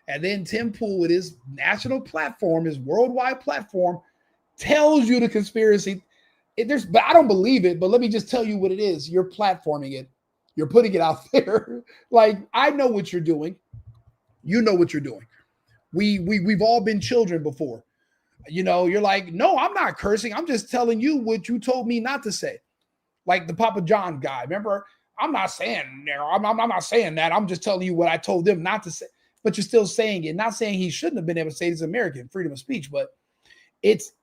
And then Tim Pool with his national platform, his worldwide platform, tells you the conspiracy. But I don't believe it, but let me just tell you what it is. You're platforming it. You're putting it out there. Like, I know what you're doing. You know what you're doing. We've all been children before. You're like, no, I'm not cursing. I'm just telling you what you told me not to say. Like the Papa John guy. Remember, I'm not saying I'm not saying that. I'm just telling you what I told them not to say. But you're still saying it. Not saying he shouldn't have been able to say this American freedom of speech, but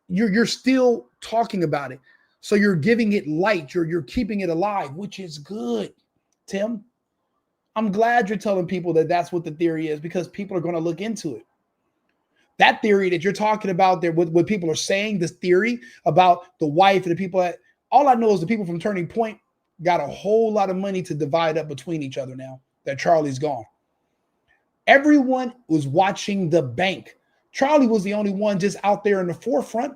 you're still talking about it. So you're giving it light. You're keeping it alive, which is good, Tim. I'm glad you're telling people that that's what the theory is, because people are going to look into it. That theory that you're talking about there, what people are saying, this theory about the wife and the people that, all I know is the people from Turning Point got a whole lot of money to divide up between each other now that Charlie's gone. Everyone was watching the bank. Charlie was the only one just out there in the forefront.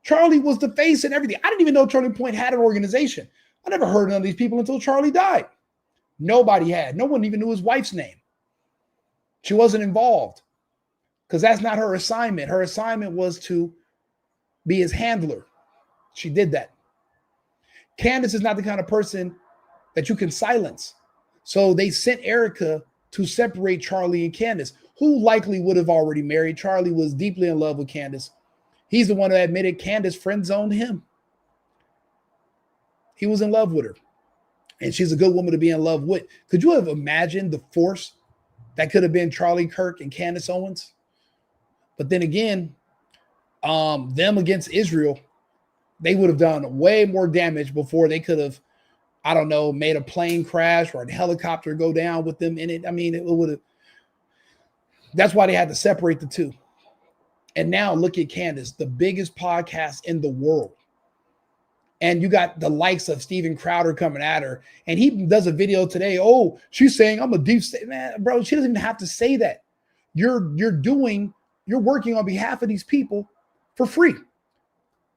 Charlie was the face and everything. I didn't even know Turning Point had an organization. I never heard of none of these people until Charlie died. Nobody had. No one even knew his wife's name. She wasn't involved because that's not her assignment. Her assignment was to be his handler. She did that. Candace is not the kind of person that you can silence. So they sent Erica to separate Charlie and Candace, who likely would have already married. Charlie was deeply in love with Candace. He's the one who admitted Candace friend-zoned him. He was in love with her. And she's a good woman to be in love with. Could you have imagined the force that could have been Charlie Kirk and Candace Owens? But then again, them against Israel, they would have done way more damage before they could have, I don't know, made a plane crash or a helicopter go down with them in it. I mean, it would have. That's why they had to separate the two. And now look at Candace, the biggest podcast in the world. And you got the likes of Steven Crowder coming at her. And he does a video today. Oh, she's saying I'm a deep state. Man, bro, she doesn't even have to say that. You're working on behalf of these people for free.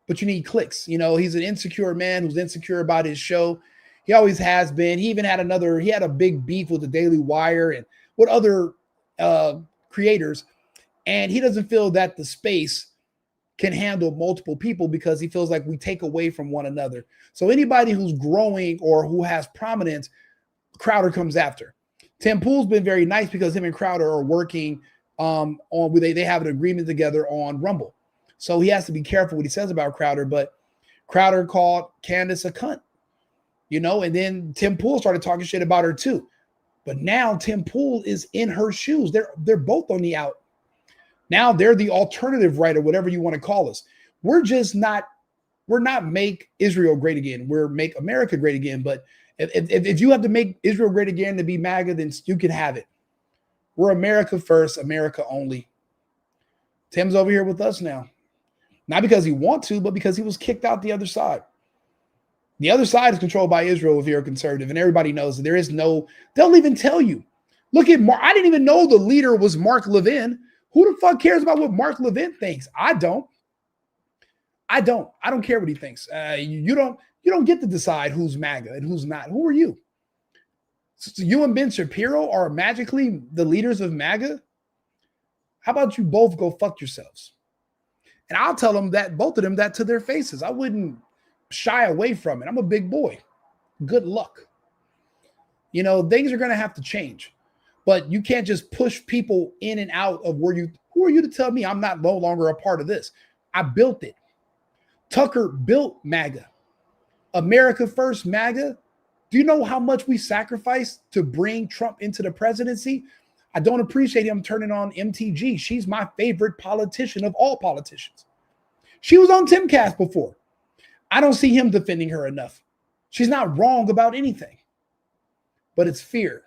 But you need clicks. He's an insecure man who's insecure about his show. He always has been. He even had he had a big beef with the Daily Wire and what other creators, and he doesn't feel that the space can handle multiple people because he feels like we take away from one another. So anybody who's growing or who has prominence, Crowder comes after. Tim Pool's been very nice because him and Crowder are working on they have an agreement together on Rumble. So he has to be careful what he says about Crowder, but Crowder called Candace a cunt, and then Tim Pool started talking shit about her too. But now Tim Pool is in her shoes. They're both on the out. Now they're the alternative right, or whatever you want to call us. We're not make Israel great again. We're make America great again. But if you have to make Israel great again to be MAGA, then you can have it. We're America first, America only. Tim's over here with us now. Not because he wants to, but because he was kicked out the other side. The other side is controlled by Israel if you're a conservative, and everybody knows that there is no, they'll even tell you. Look at Mark. I didn't even know the leader was Mark Levin. Who the fuck cares about what Mark Levin thinks? I don't care what he thinks. You don't get to decide who's MAGA and who's not. Who are you? So you and Ben Shapiro are magically the leaders of MAGA? How about you both go fuck yourselves? And I'll tell them that, both of them, that to their faces. I wouldn't shy away from it. I'm a big boy. Good luck. Things are going to have to change. But you can't just push people in and out of who are you to tell me I'm no longer a part of this? I built it. Tucker built MAGA. America first MAGA. Do you know how much we sacrificed to bring Trump into the presidency? I don't appreciate him turning on MTG. She's my favorite politician of all politicians. She was on Timcast before. I don't see him defending her enough. She's not wrong about anything. But it's fear.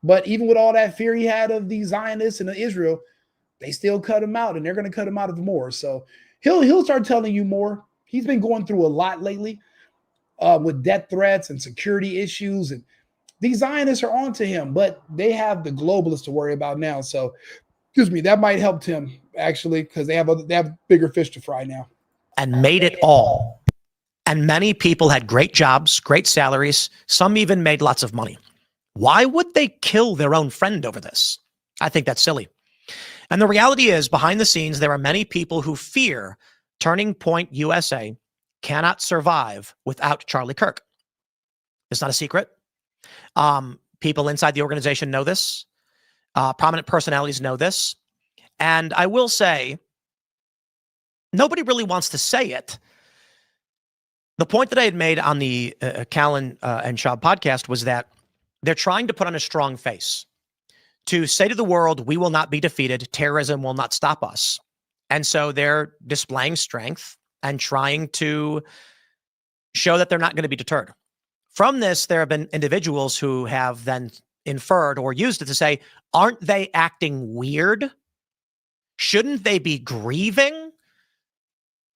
But even with all that fear he had of the Zionists and of Israel, they still cut him out, and they're going to cut him out of more. So he'll start telling you more. He's been going through a lot lately with death threats and security issues, and these Zionists are onto him, but they have the globalists to worry about now. So, that might help Tim actually, because they have bigger fish to fry now. And made it all. And many people had great jobs, great salaries. Some even made lots of money. Why would they kill their own friend over this? I think that's silly. And the reality is, behind the scenes, there are many people who fear Turning Point USA cannot survive without Charlie Kirk. It's not a secret. People inside the organization know this. Prominent personalities know this. And I will say, nobody really wants to say it. The point that I had made on the Callan and Schaub podcast was that they're trying to put on a strong face to say to the world, we will not be defeated. Terrorism will not stop us. And so they're displaying strength and trying to show that they're not going to be deterred. From this, there have been individuals who have then inferred or used it to say, aren't they acting weird? Shouldn't they be grieving?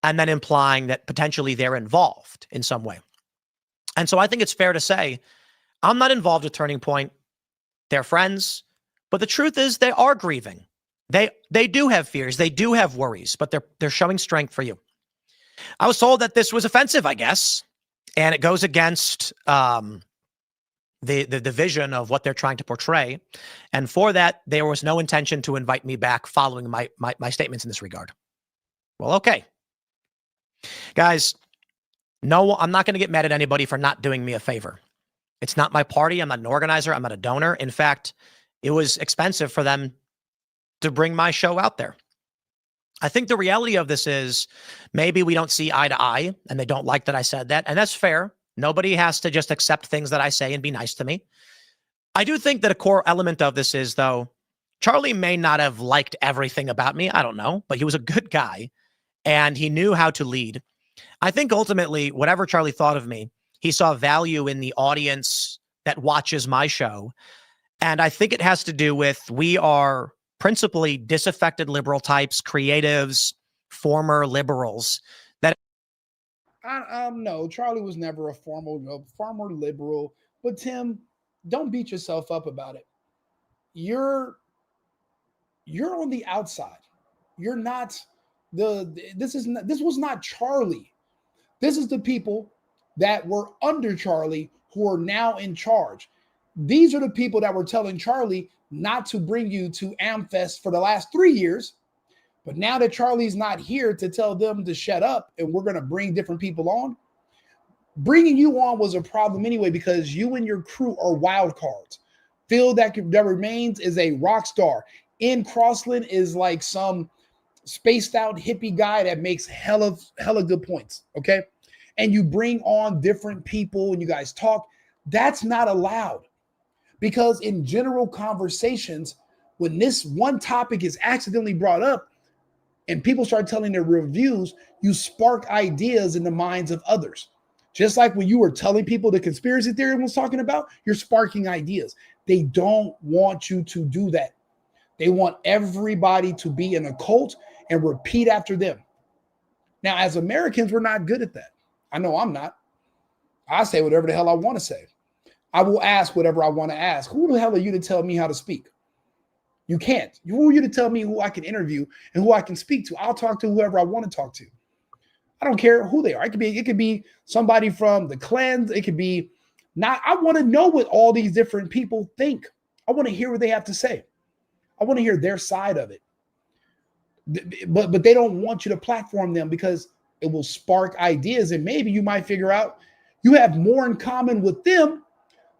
And then implying that potentially they're involved in some way. And so I think it's fair to say, I'm not involved with Turning Point. They're friends. But the truth is they are grieving. They do have fears. They do have worries, but they're showing strength for you. I was told that this was offensive, I guess. And it goes against the vision of what they're trying to portray. And for that, there was no intention to invite me back following my statements in this regard. Well, okay. Guys, no, I'm not going to get mad at anybody for not doing me a favor. It's not my party. I'm not an organizer. I'm not a donor. In fact, it was expensive for them to bring my show out there. I think the reality of this is maybe we don't see eye to eye and they don't like that I said that. And that's fair. Nobody has to just accept things that I say and be nice to me. I do think that a core element of this is, though, Charlie may not have liked everything about me. I don't know, but he was a good guy and he knew how to lead. I think ultimately, whatever Charlie thought of me, he saw value in the audience that watches my show. And I think it has to do with we are principally disaffected liberal types, creatives, former liberals. That no, Charlie was never a former liberal. But Tim, don't beat yourself up about it. You're on the outside. You're not this was not Charlie. This is the people that were under Charlie who are now in charge. These are the people that were telling Charlie not to bring you to AmFest for the last 3 years. But now that Charlie's not here to tell them to shut up and we're going to bring different people on, bringing you on was a problem anyway because you and your crew are wild cards. Phil that remains is a rock star. In Crossland is like some spaced out hippie guy that makes hella good points, okay? And you bring on different people and you guys talk. That's not allowed because in general conversations, when this one topic is accidentally brought up and people start telling their reviews, you spark ideas in the minds of others. Just like when you were telling people the conspiracy theory was talking about, you're sparking ideas. They don't want you to do that. They want everybody to be in a cult and repeat after them. Now, as Americans, we're not good at that. I know I'm not. I say whatever the hell I want to say. I will ask whatever I want to ask. Who the hell are you to tell me how to speak? You can't. Who are you to tell me who I can interview and who I can speak to? I'll talk to whoever I want to talk to. I don't care who they are. It could be somebody from the Klans. It could be not. I want to know what all these different people think. I want to hear what they have to say. I want to hear their side of it. But they don't want you to platform them because it will spark ideas. And maybe you might figure out you have more in common with them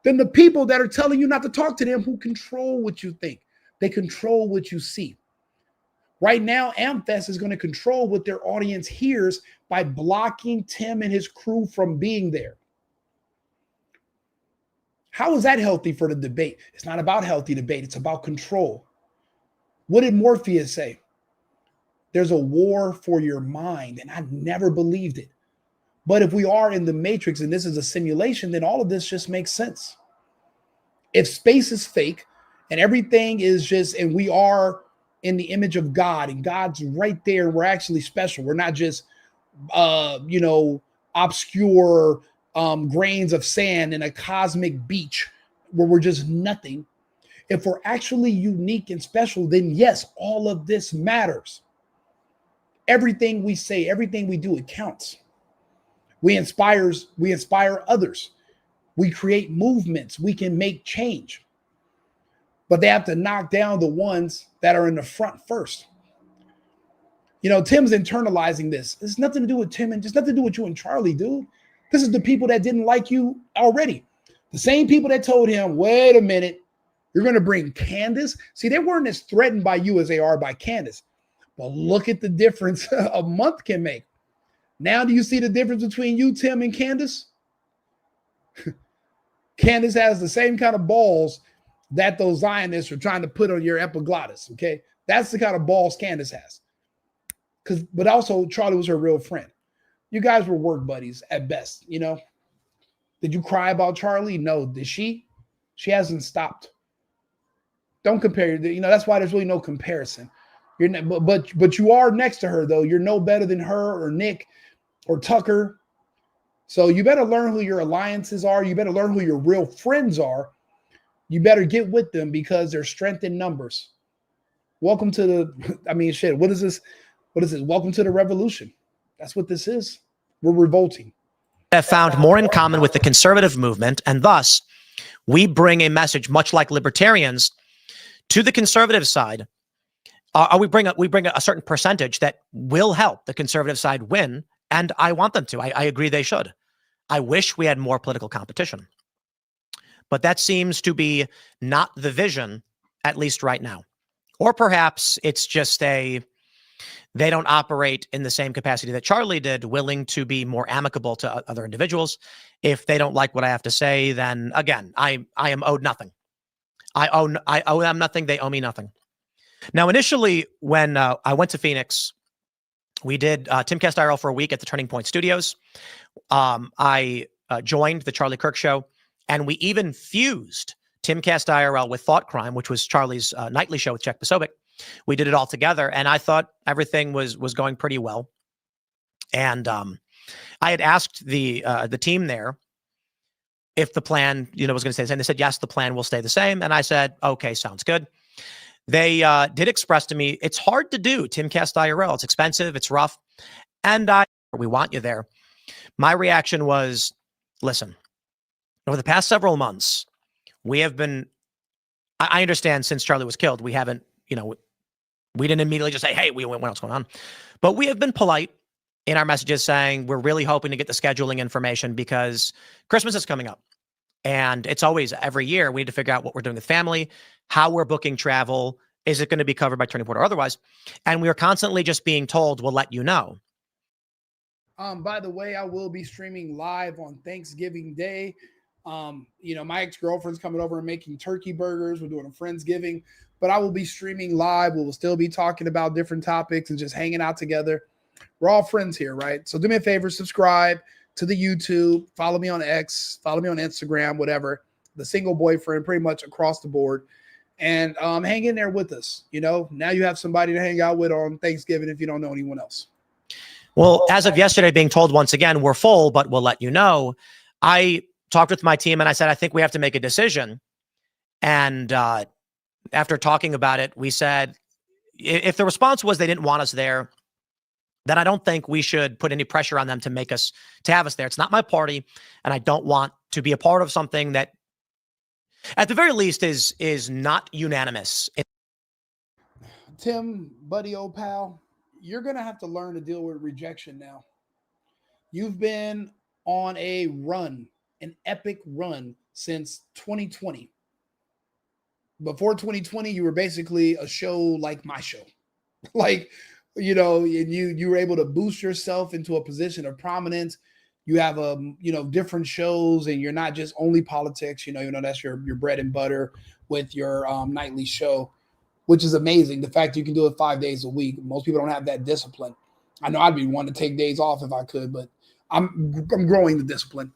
than the people that are telling you not to talk to them who control what you think. They control what you see. Right now, AmFest is going to control what their audience hears by blocking Tim and his crew from being there. How is that healthy for the debate? It's not about healthy debate. It's about control. What did Morpheus say? There's a war for your mind, and I never believed it. But if we are in the Matrix and this is a simulation, then all of this just makes sense. If space is fake and everything is just, and we are in the image of God and God's right there, we're actually special. We're not just, obscure grains of sand in a cosmic beach where we're just nothing. If we're actually unique and special, then yes, all of this matters. Everything we say, everything we do, it counts. We inspire others. We create movements. We can make change. But they have to knock down the ones that are in the front first. Tim's internalizing this. It's nothing to do with Tim and just nothing to do with you and Charlie, dude. This is the people that didn't like you already. The same people that told him, wait a minute, you're going to bring Candace. See, they weren't as threatened by you as they are by Candace. But look at the difference a month can make. Now, do you see the difference between you, Tim, and Candace? Candace has the same kind of balls that those Zionists are trying to put on your epiglottis, okay? That's the kind of balls Candace has. But also, Charlie was her real friend. You guys were work buddies at best, Did you cry about Charlie? No. Did she? She hasn't stopped. Don't compare. That's why there's really no comparison. You're not, but you are next to her, though. You're no better than her or Nick or Tucker. So you better learn who your alliances are. You better learn who your real friends are. You better get with them because there's strength in numbers. Welcome to what is this? What is this? Welcome to the revolution. That's what this is. We're revolting. Have found more in common with the conservative movement, and thus we bring a message much like libertarians to the conservative side. We bring a certain percentage that will help the conservative side win, and I want them to. I agree they should. I wish we had more political competition. But that seems to be not the vision, at least right now. Or perhaps it's just they don't operate in the same capacity that Charlie did, willing to be more amicable to other individuals. If they don't like what I have to say, then again, I am owed nothing. I owe them nothing. They owe me nothing. Now, initially, when I went to Phoenix, we did Timcast IRL for a week at the Turning Point Studios. I joined the Charlie Kirk Show, and we even fused Timcast IRL with Thought Crime, which was Charlie's nightly show with Czech Posobiec. We did it all together, and I thought everything was going pretty well. And I had asked the team there if the plan, was going to stay the same. They said, yes, the plan will stay the same. And I said, okay, sounds good. They did express to me, it's hard to do Timcast IRL. It's expensive. It's rough. And we want you there. My reaction was, listen, over the past several months, we have been, I understand since Charlie was killed, we haven't, we didn't immediately just say, hey, what's going on? But we have been polite in our messages saying we're really hoping to get the scheduling information because Christmas is coming up. And it's always every year we need to figure out what we're doing with family, how we're booking travel. Is it going to be covered by Turning Point or otherwise? And we are constantly just being told, we'll let you know. By the way, I will be streaming live on Thanksgiving Day. My ex-girlfriend's coming over and making turkey burgers. We're doing a Friendsgiving, but I will be streaming live. We will still be talking about different topics and just hanging out together. We're all friends here, right? So do me a favor, subscribe to the YouTube, follow me on X, follow me on Instagram, whatever, the Single Boyfriend, pretty much across the board. And hang in there with us. Now you have somebody to hang out with on Thanksgiving if you don't know anyone else. Well, as of yesterday, being told once again, we're full, but we'll let you know. I talked with my team and I said, I think we have to make a decision. And after talking about it, we said, if the response was they didn't want us there, then I don't think we should put any pressure on them to have us there. It's not my party, and I don't want to be a part of something that, at the very least, is not unanimous. Tim, buddy, old pal, you're going to have to learn to deal with rejection now. You've been on a run, an epic run since 2020. Before 2020, you were basically a show like my show. And you were able to boost yourself into a position of prominence. You have different shows, and you're not just only politics. That's your bread and butter with your nightly show, which is amazing. The fact you can do it 5 days a week. Most people don't have that discipline. I know I'd be one to take days off if I could, but I'm growing the discipline.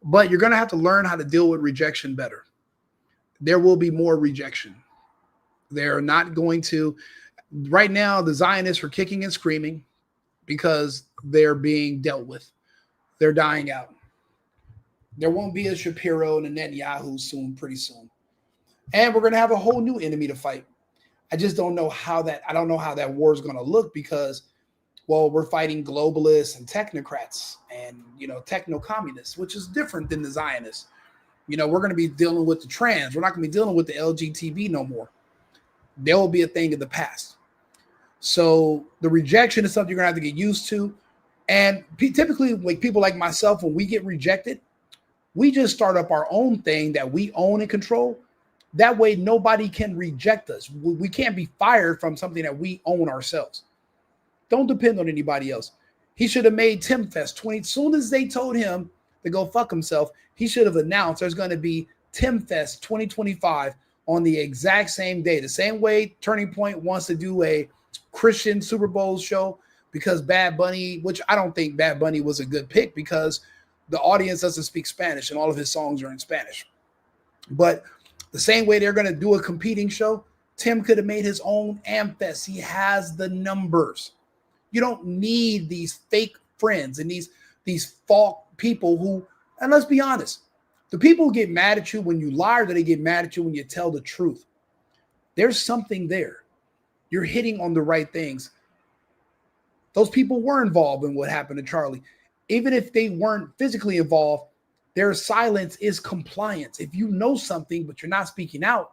But you're going to have to learn how to deal with rejection better. There will be more rejection. They're not going to. Right now, the Zionists are kicking and screaming because they're being dealt with. They're dying out. There won't be a Shapiro and a Netanyahu pretty soon. And we're going to have a whole new enemy to fight. I just don't know how that war is going to look because, we're fighting globalists and technocrats and, techno-communists, which is different than the Zionists. We're going to be dealing with the trans. We're not going to be dealing with the LGBT no more. There will be a thing of the past. So the rejection is something you're going to have to get used to. And typically, people like myself, when we get rejected, we just start up our own thing that we own and control. That way, nobody can reject us. We can't be fired from something that we own ourselves. Don't depend on anybody else. He should have made Timfest 20. As soon as they told him to go fuck himself, he should have announced there's going to be Timfest 2025 on the exact same day. The same way Turning Point wants to do a Christian Super Bowl show because Bad Bunny, which I don't think Bad Bunny was a good pick because the audience doesn't speak Spanish and all of his songs are in Spanish. But the same way they're going to do a competing show, Tim could have made his own AmFest. He has the numbers. You don't need these fake friends and these false people who, and let's be honest, the people who get mad at you when you lie or they get mad at you when you tell the truth. There's something there. You're hitting on the right things. Those people were involved in what happened to Charlie. Even if they weren't physically involved, their silence is compliance. If you know something, but you're not speaking out,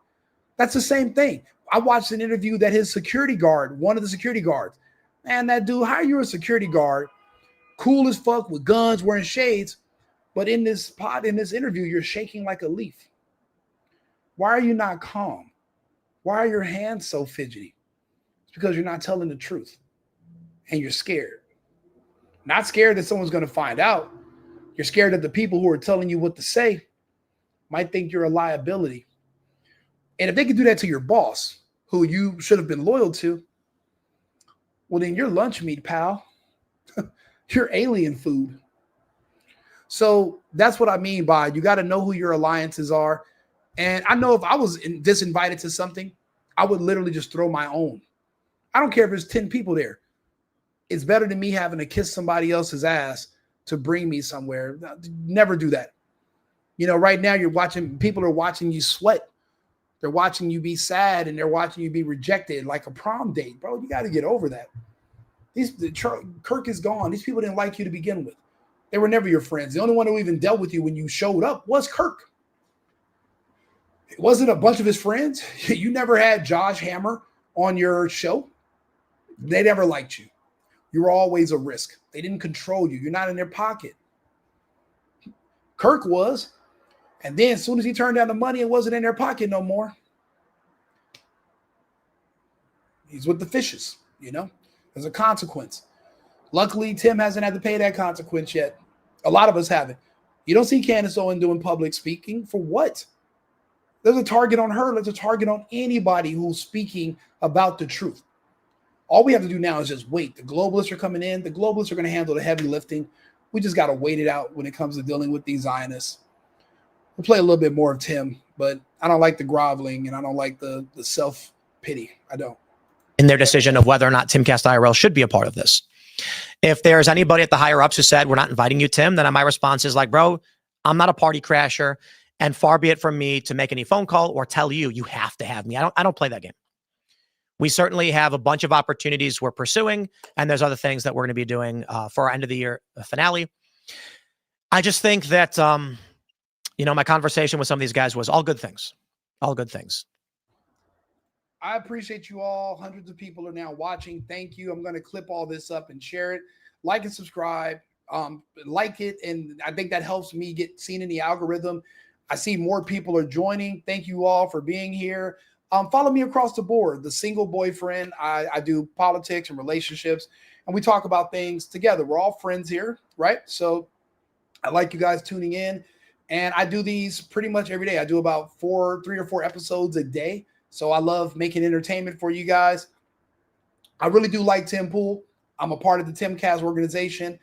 that's the same thing. I watched an interview that his security guard, one of the security guards, man, that dude, how are you a security guard, cool as fuck with guns, wearing shades, but in this interview, you're shaking like a leaf. Why are you not calm? Why are your hands so fidgety? It's because you're not telling the truth and you're scared. Not scared that someone's going to find out. You're scared that the people who are telling you what to say might think you're a liability. And if they could do that to your boss, who you should have been loyal to, well, then you're lunch meat, pal. You're alien food. So that's what I mean by you got to know who your alliances are. And I know if I was disinvited to something, I would literally just throw my own. I don't care if there's 10 people there. It's better than me having to kiss somebody else's ass to bring me somewhere. Never do that. Right now people are watching you sweat. They're watching you be sad and they're watching you be rejected like a prom date. Bro, you got to get over that. Kirk is gone. These people didn't like you to begin with. They were never your friends. The only one who even dealt with you when you showed up was Kirk. It wasn't a bunch of his friends. You never had Josh Hammer on your show. They never liked you. You were always a risk. They didn't control you. You're not in their pocket. Kirk was. And then as soon as he turned down the money, it wasn't in their pocket no more. He's with the fishes, you know. There's a consequence. Luckily, Tim hasn't had to pay that consequence yet. A lot of us haven't. You don't see Candace Owens doing public speaking. For what? There's a target on her. There's a target on anybody who's speaking about the truth. All we have to do now is just wait. The globalists are coming in. The globalists are going to handle the heavy lifting. We just got to wait it out when it comes to dealing with these Zionists. We'll play a little bit more of Tim, but I don't like the groveling and I don't like the self-pity. I don't. In their decision of whether or not Timcast IRL should be a part of this. If there's anybody at the higher ups who said, we're not inviting you, Tim, then my response is like, bro, I'm not a party crasher, and far be it from me to make any phone call or tell you, you have to have me. I don't play that game. We certainly have a bunch of opportunities we're pursuing, and there's other things that we're going to be doing for our end of the year finale. I just think that, my conversation with some of these guys was all good things. All good things. I appreciate you all. Hundreds of people are now watching. Thank you. I'm going to clip all this up and share it. Like and subscribe. Like it. And I think that helps me get seen in the algorithm. I see more people are joining. Thank you all for being here. Follow me across the board. The Single Boyfriend. I do politics and relationships, and we talk about things together. We're all friends here, right? So I like you guys tuning in, and I do these pretty much every day. I do about 3 or 4 episodes a day. So I love making entertainment for you guys. I really do like Tim Pool. I'm a part of the Timcast organization.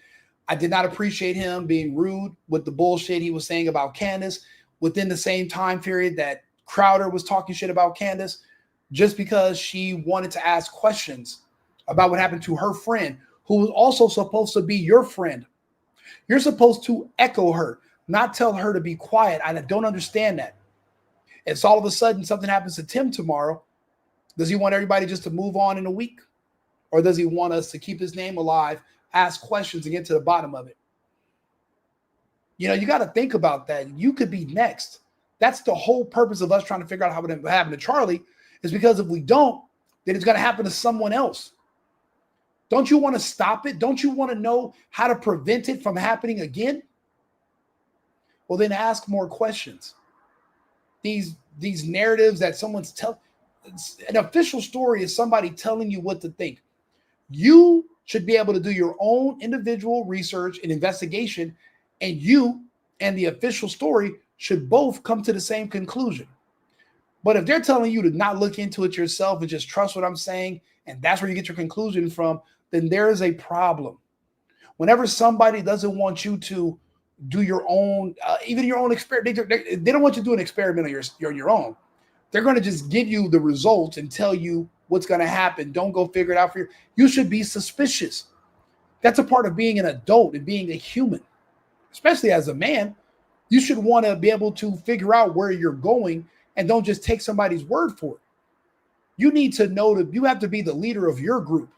I did not appreciate him being rude with the bullshit he was saying about Candace within the same time period that Crowder was talking shit about Candace, just because she wanted to ask questions about what happened to her friend, who was also supposed to be your friend. You're supposed to echo her, not tell her to be quiet. I don't understand that. It's all of a sudden something happens to Tim tomorrow. Does he want everybody just to move on in a week? Or does he want us to keep his name alive, ask questions, and get to the bottom of it? You know, you got to think about that. You could be next. That's the whole purpose of us trying to figure out how it happened to Charlie, is because if we don't, then it's going to happen to someone else. Don't you want to stop it? Don't you want to know how to prevent it from happening again? Well, then ask more questions. These narratives that someone's telling, an official story is somebody telling you what to think. You should be able to do your own individual research and investigation, and you and the official story should both come to the same conclusion. But if they're telling you to not look into it yourself and just trust what I'm saying, and that's where you get your conclusion from, then there is a problem. Whenever somebody doesn't want you to do your own, even your own experiment, they don't want you to do an experiment on your own. They're going to just give you the results and tell you what's going to happen. Don't go figure it out for you. You should be suspicious. That's a part of being an adult and being a human, especially as a man. You should want to be able to figure out where you're going and don't just take somebody's word for it. You need to know that you have to be the leader of your group.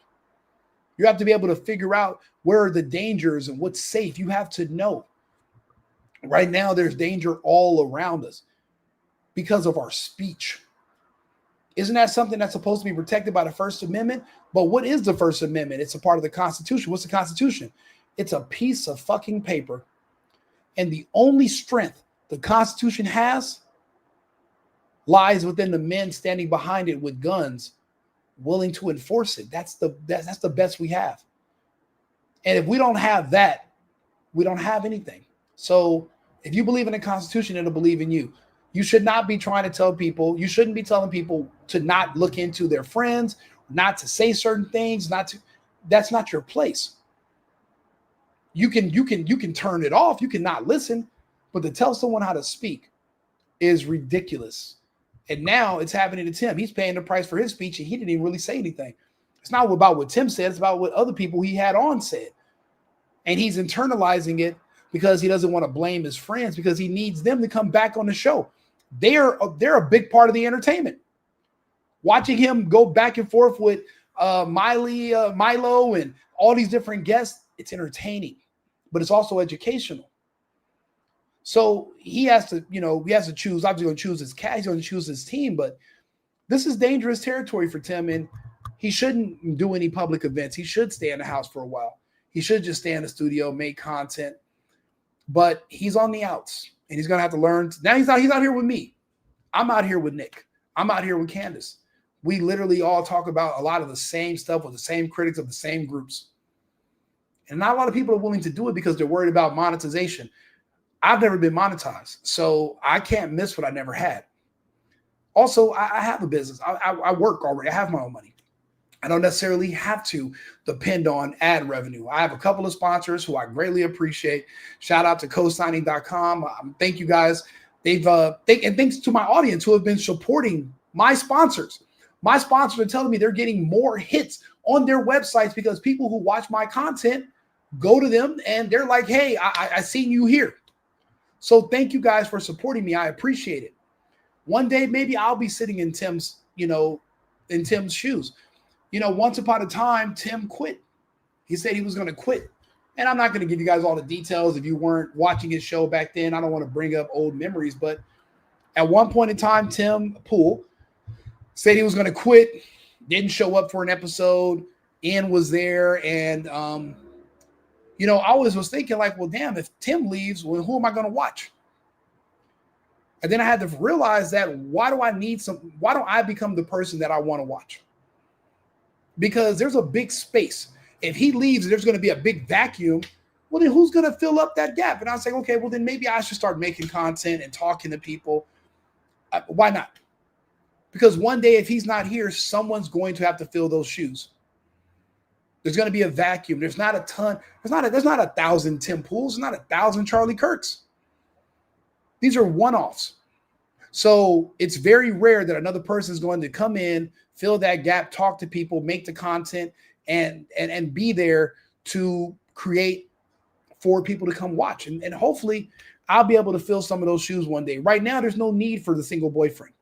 You have to be able to figure out where are the dangers and what's safe. You have to know. Right now, there's danger all around us because of our speech. Isn't that something that's supposed to be protected by the First Amendment? But what is the First Amendment? It's a part of the Constitution. What's the Constitution? It's a piece of fucking paper. And the only strength the Constitution has lies within the men standing behind it with guns, willing to enforce it. That's the best we have. And if we don't have that, we don't have anything. So if you believe in the Constitution, it'll believe in you. You should not be trying to tell people, you shouldn't be telling people to not look into their friends, not to say certain things, that's not your place. You can turn it off, you cannot listen, but to tell someone how to speak is ridiculous. And now it's happening to Tim. He's paying the price for his speech, and he didn't even really say anything. It's not about what Tim said, it's about what other people he had on said. And he's internalizing it because he doesn't want to blame his friends, because he needs them to come back on the show. They're a big part of the entertainment. Watching him go back and forth with Milo and all these different guests, it's entertaining, but it's also educational. So he has to, he has to choose. Obviously, going to choose his cat. He's going to choose his team, but this is dangerous territory for Tim, and he shouldn't do any public events. He should stay in the house for a while. He should just stay in the studio, make content. But he's on the outs, and he's going to have to learn. Now he's out here with me. I'm out here with Nick. I'm out here with Candace. We literally all talk about a lot of the same stuff with the same critics of the same groups. And not a lot of people are willing to do it because they're worried about monetization. I've never been monetized, so I can't miss what I never had. Also, I have a business. I work already. I have my own money. I don't necessarily have to depend on ad revenue. I have a couple of sponsors who I greatly appreciate. Shout out to cosigning.com. Thank you guys. And thanks to my audience who have been supporting my sponsors. My sponsors are telling me they're getting more hits on their websites because people who watch my content go to them and they're like, hey, I seen you here. So thank you guys for supporting me. I appreciate it. One day, maybe I'll be sitting in Tim's, in Tim's shoes. Once upon a time, Tim quit. He said he was going to quit. And I'm not going to give you guys all the details if you weren't watching his show back then. I don't want to bring up old memories, but at one point in time, Tim Pool said he was going to quit, didn't show up for an episode. Ian was there. And, I always was thinking like, well, damn, if Tim leaves, well, who am I going to watch? And then I had to realize that why don't I become the person that I want to watch? Because there's a big space. If he leaves, there's going to be a big vacuum. Well, then who's going to fill up that gap? And I was like, okay, well, then maybe I should start making content and talking to people. Why not? Because one day, if he's not here, someone's going to have to fill those shoes. There's going to be a vacuum. There's not a ton. There's not 1,000 Tim Pools. There's not 1,000 Charlie Kirks. These are one-offs. So it's very rare that another person is going to come in, fill that gap, talk to people, make the content, and be there to create for people to come watch. And hopefully I'll be able to fill some of those shoes one day. Right now, there's no need for the single boyfriend.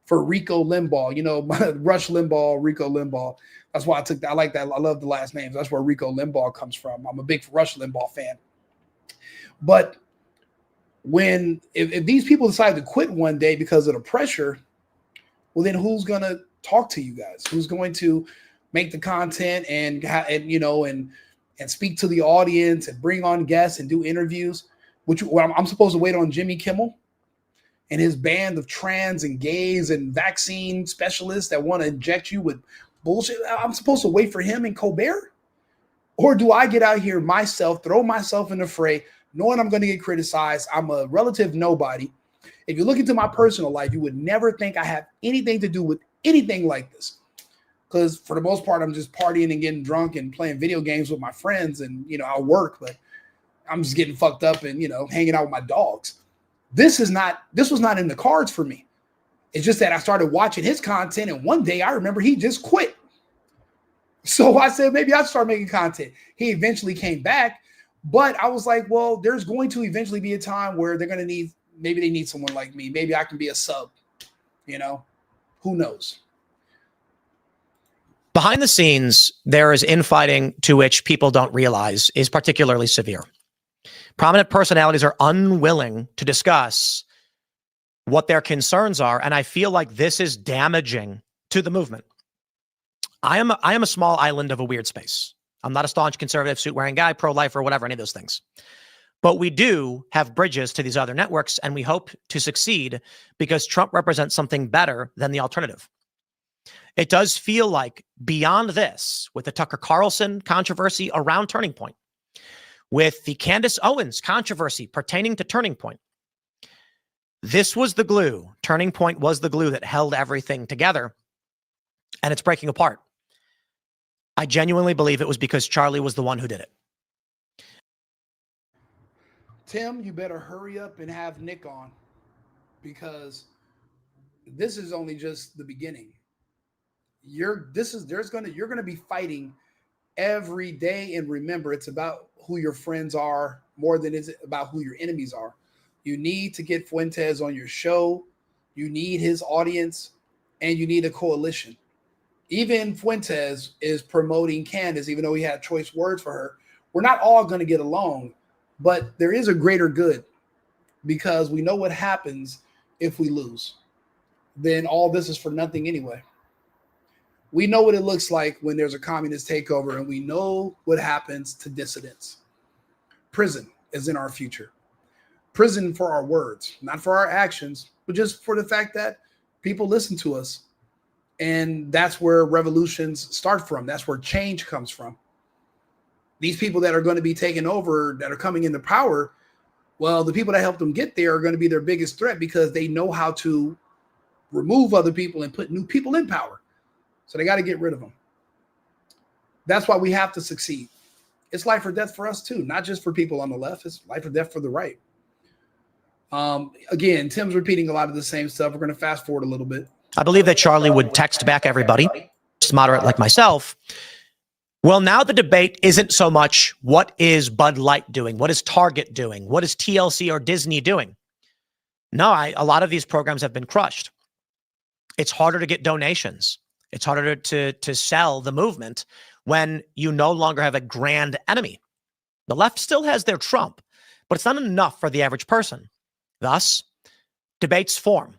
For Rico Limbaugh, Rush Limbaugh, Rico Limbaugh. That's why I took that. I like that. I love the last names. That's where Rico Limbaugh comes from. I'm a big Rush Limbaugh fan. But if these people decide to quit one day because of the pressure, well, then who's going to talk to you guys? Who's going to make the content and speak to the audience and bring on guests and do interviews? I'm supposed to wait on Jimmy Kimmel and his band of trans and gays and vaccine specialists that want to inject you with bullshit. I'm supposed to wait for him and Colbert? Or do I get out here myself, throw myself in the fray, knowing I'm going to get criticized? I'm a relative nobody. If you look into my personal life, you would never think I have anything to do with anything like this. Because for the most part, I'm just partying and getting drunk and playing video games with my friends. And, I'll work, but I'm just getting fucked up and, hanging out with my dogs. This was not in the cards for me. It's just that I started watching his content. And one day I remember he just quit. So I said, maybe I'll start making content. He eventually came back. But I was like, well, there's going to eventually be a time where they're going to maybe they need someone like me. Maybe I can be a sub, who knows? Behind the scenes, there is infighting to which people don't realize is particularly severe. Prominent personalities are unwilling to discuss what their concerns are. And I feel like this is damaging to the movement. I am a small island of a weird space. I'm not a staunch conservative suit-wearing guy, pro-life or whatever, any of those things. But we do have bridges to these other networks, and we hope to succeed because Trump represents something better than the alternative. It does feel like beyond this, with the Tucker Carlson controversy around Turning Point, with the Candace Owens controversy pertaining to Turning Point, this was the glue. Turning Point was the glue that held everything together, and it's breaking apart. I genuinely believe it was because Charlie was the one who did it. Tim, you better hurry up and have Nick on, because this is only just the beginning. You're going to be fighting every day, and remember, it's about who your friends are more than it's about who your enemies are. You need to get Fuentes on your show. You need his audience, and you need a coalition. Even Fuentes is promoting Candace, even though he had choice words for her. We're not all going to get along, but there is a greater good. because we know what happens if we lose. Then all this is for nothing anyway. We know what it looks like when there's a communist takeover, and we know what happens to dissidents. Prison is in our future. Prison for our words, not for our actions, but just for the fact that people listen to us. And that's where revolutions start from. That's where change comes from. These people that are going to be taking over, that are coming into power, well, the people that helped them get there are going to be their biggest threat because they know how to remove other people and put new people in power. So they got to get rid of them. That's why we have to succeed. It's life or death for us too, not just for people on the left. It's life or death for the right. Again, Tim's repeating a lot of the same stuff. We're going to fast forward a little bit. I believe that Charlie would text back everybody, just moderate like myself. Well, now the debate isn't so much what is Bud Light doing? What is Target doing? What is TLC or Disney doing? No, a lot of these programs have been crushed. It's harder to get donations. It's harder to sell the movement when you no longer have a grand enemy. The left still has their Trump, but it's not enough for the average person. Thus, debates form.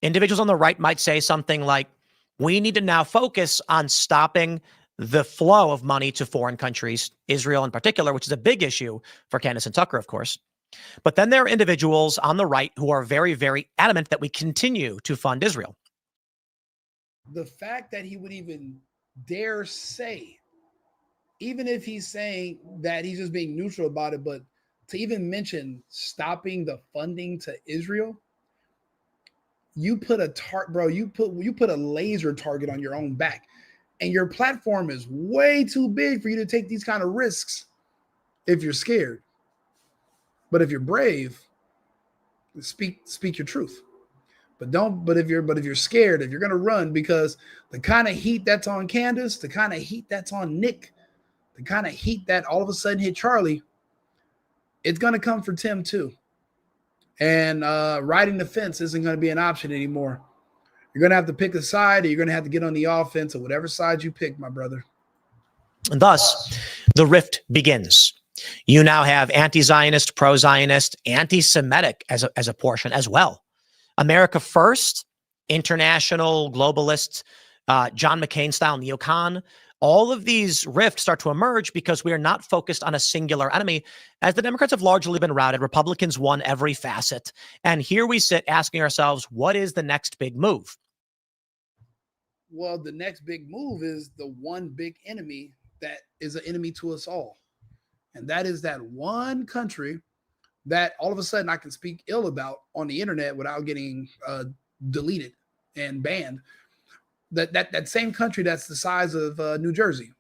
Individuals on the right might say something like, we need to now focus on stopping the flow of money to foreign countries, Israel in particular, which is a big issue for Candace and Tucker, of course. But then there are individuals on the right who are very, very adamant that we continue to fund Israel. The fact that he would even dare say, even if he's saying that he's just being neutral about it, but to even mention stopping the funding to Israel, you put you put a laser target on your own back, and your platform is way too big for you to take these kind of risks if you're scared. But if you're brave, speak your truth. But if you're scared, if you're going to run, because the kind of heat that's on Candace, the kind of heat that's on Nick, the kind of heat that all of a sudden hit Charlie, it's going to come for Tim too. And riding the fence isn't going to be an option anymore. You're going to have to pick a side, or you're going to have to get on the offense, or whatever side you pick, my brother. And thus, the rift begins. You now have anti-Zionist, pro-Zionist, anti-Semitic as a portion as well. America First, international globalists, John McCain-style neocon. All of these rifts start to emerge because we are not focused on a singular enemy. As the Democrats have largely been routed, Republicans won every facet. And here we sit asking ourselves, what is the next big move? Well, the next big move is the one big enemy that is an enemy to us all. And that is that one country that all of a sudden I can speak ill about on the internet without getting deleted and banned. That same country that's the size of New Jersey.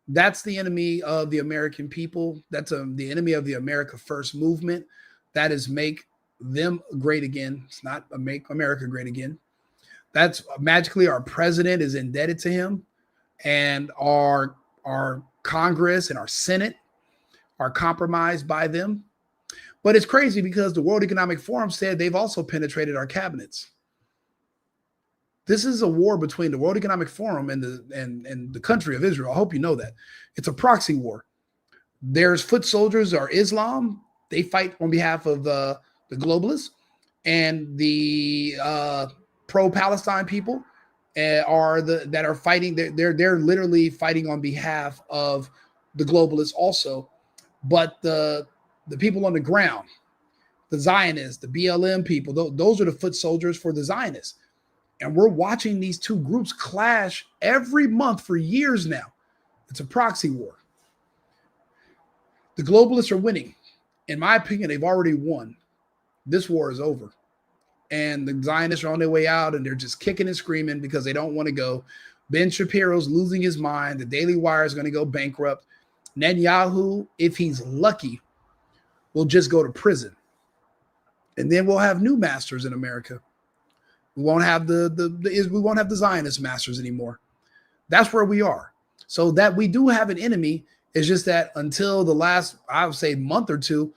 That's the enemy of the American people. That's the enemy of the America First movement. That is make them great again. It's not make America great again. That's magically our president is indebted to him, and our Congress and our Senate are compromised by them. But it's crazy because the World Economic Forum said they've also penetrated our cabinets. This is a war between the World Economic Forum and the country of Israel. I hope you know that. It's a proxy war. There's foot soldiers or Islam. They fight on behalf of the globalists, and the pro-Palestine people are fighting. They're literally fighting on behalf of the globalists also. But the people on the ground, the Zionists, the BLM people, those are the foot soldiers for the Zionists. And we're watching these two groups clash every month for years now. It's a proxy war. The globalists are winning. In my opinion, they've already won. This war is over. And the Zionists are on their way out, and they're just kicking and screaming because they don't want to go. Ben Shapiro's losing his mind. The Daily Wire is going to go bankrupt. Netanyahu, if he's lucky, will just go to prison. And then we'll have new masters in America. We won't have the Zionist masters anymore. That's where we are. So that we do have an enemy is just that until the last, I would say, month or two,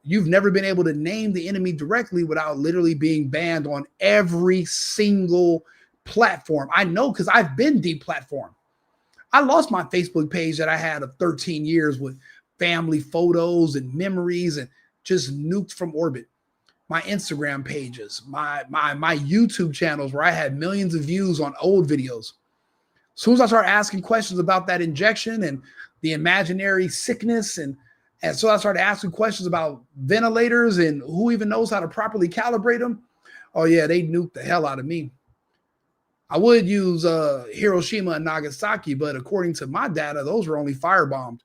you've never been able to name the enemy directly without literally being banned on every single platform. I know because I've been deplatformed. I lost my Facebook page that I had of 13 years with family photos and memories, and just nuked from orbit. My Instagram pages, my YouTube channels where I had millions of views on old videos. As soon as I started asking questions about that injection and the imaginary sickness, and so I started asking questions about ventilators and who even knows how to properly calibrate them. Oh yeah, they nuked the hell out of me. I would use Hiroshima and Nagasaki, but according to my data, those were only firebombed.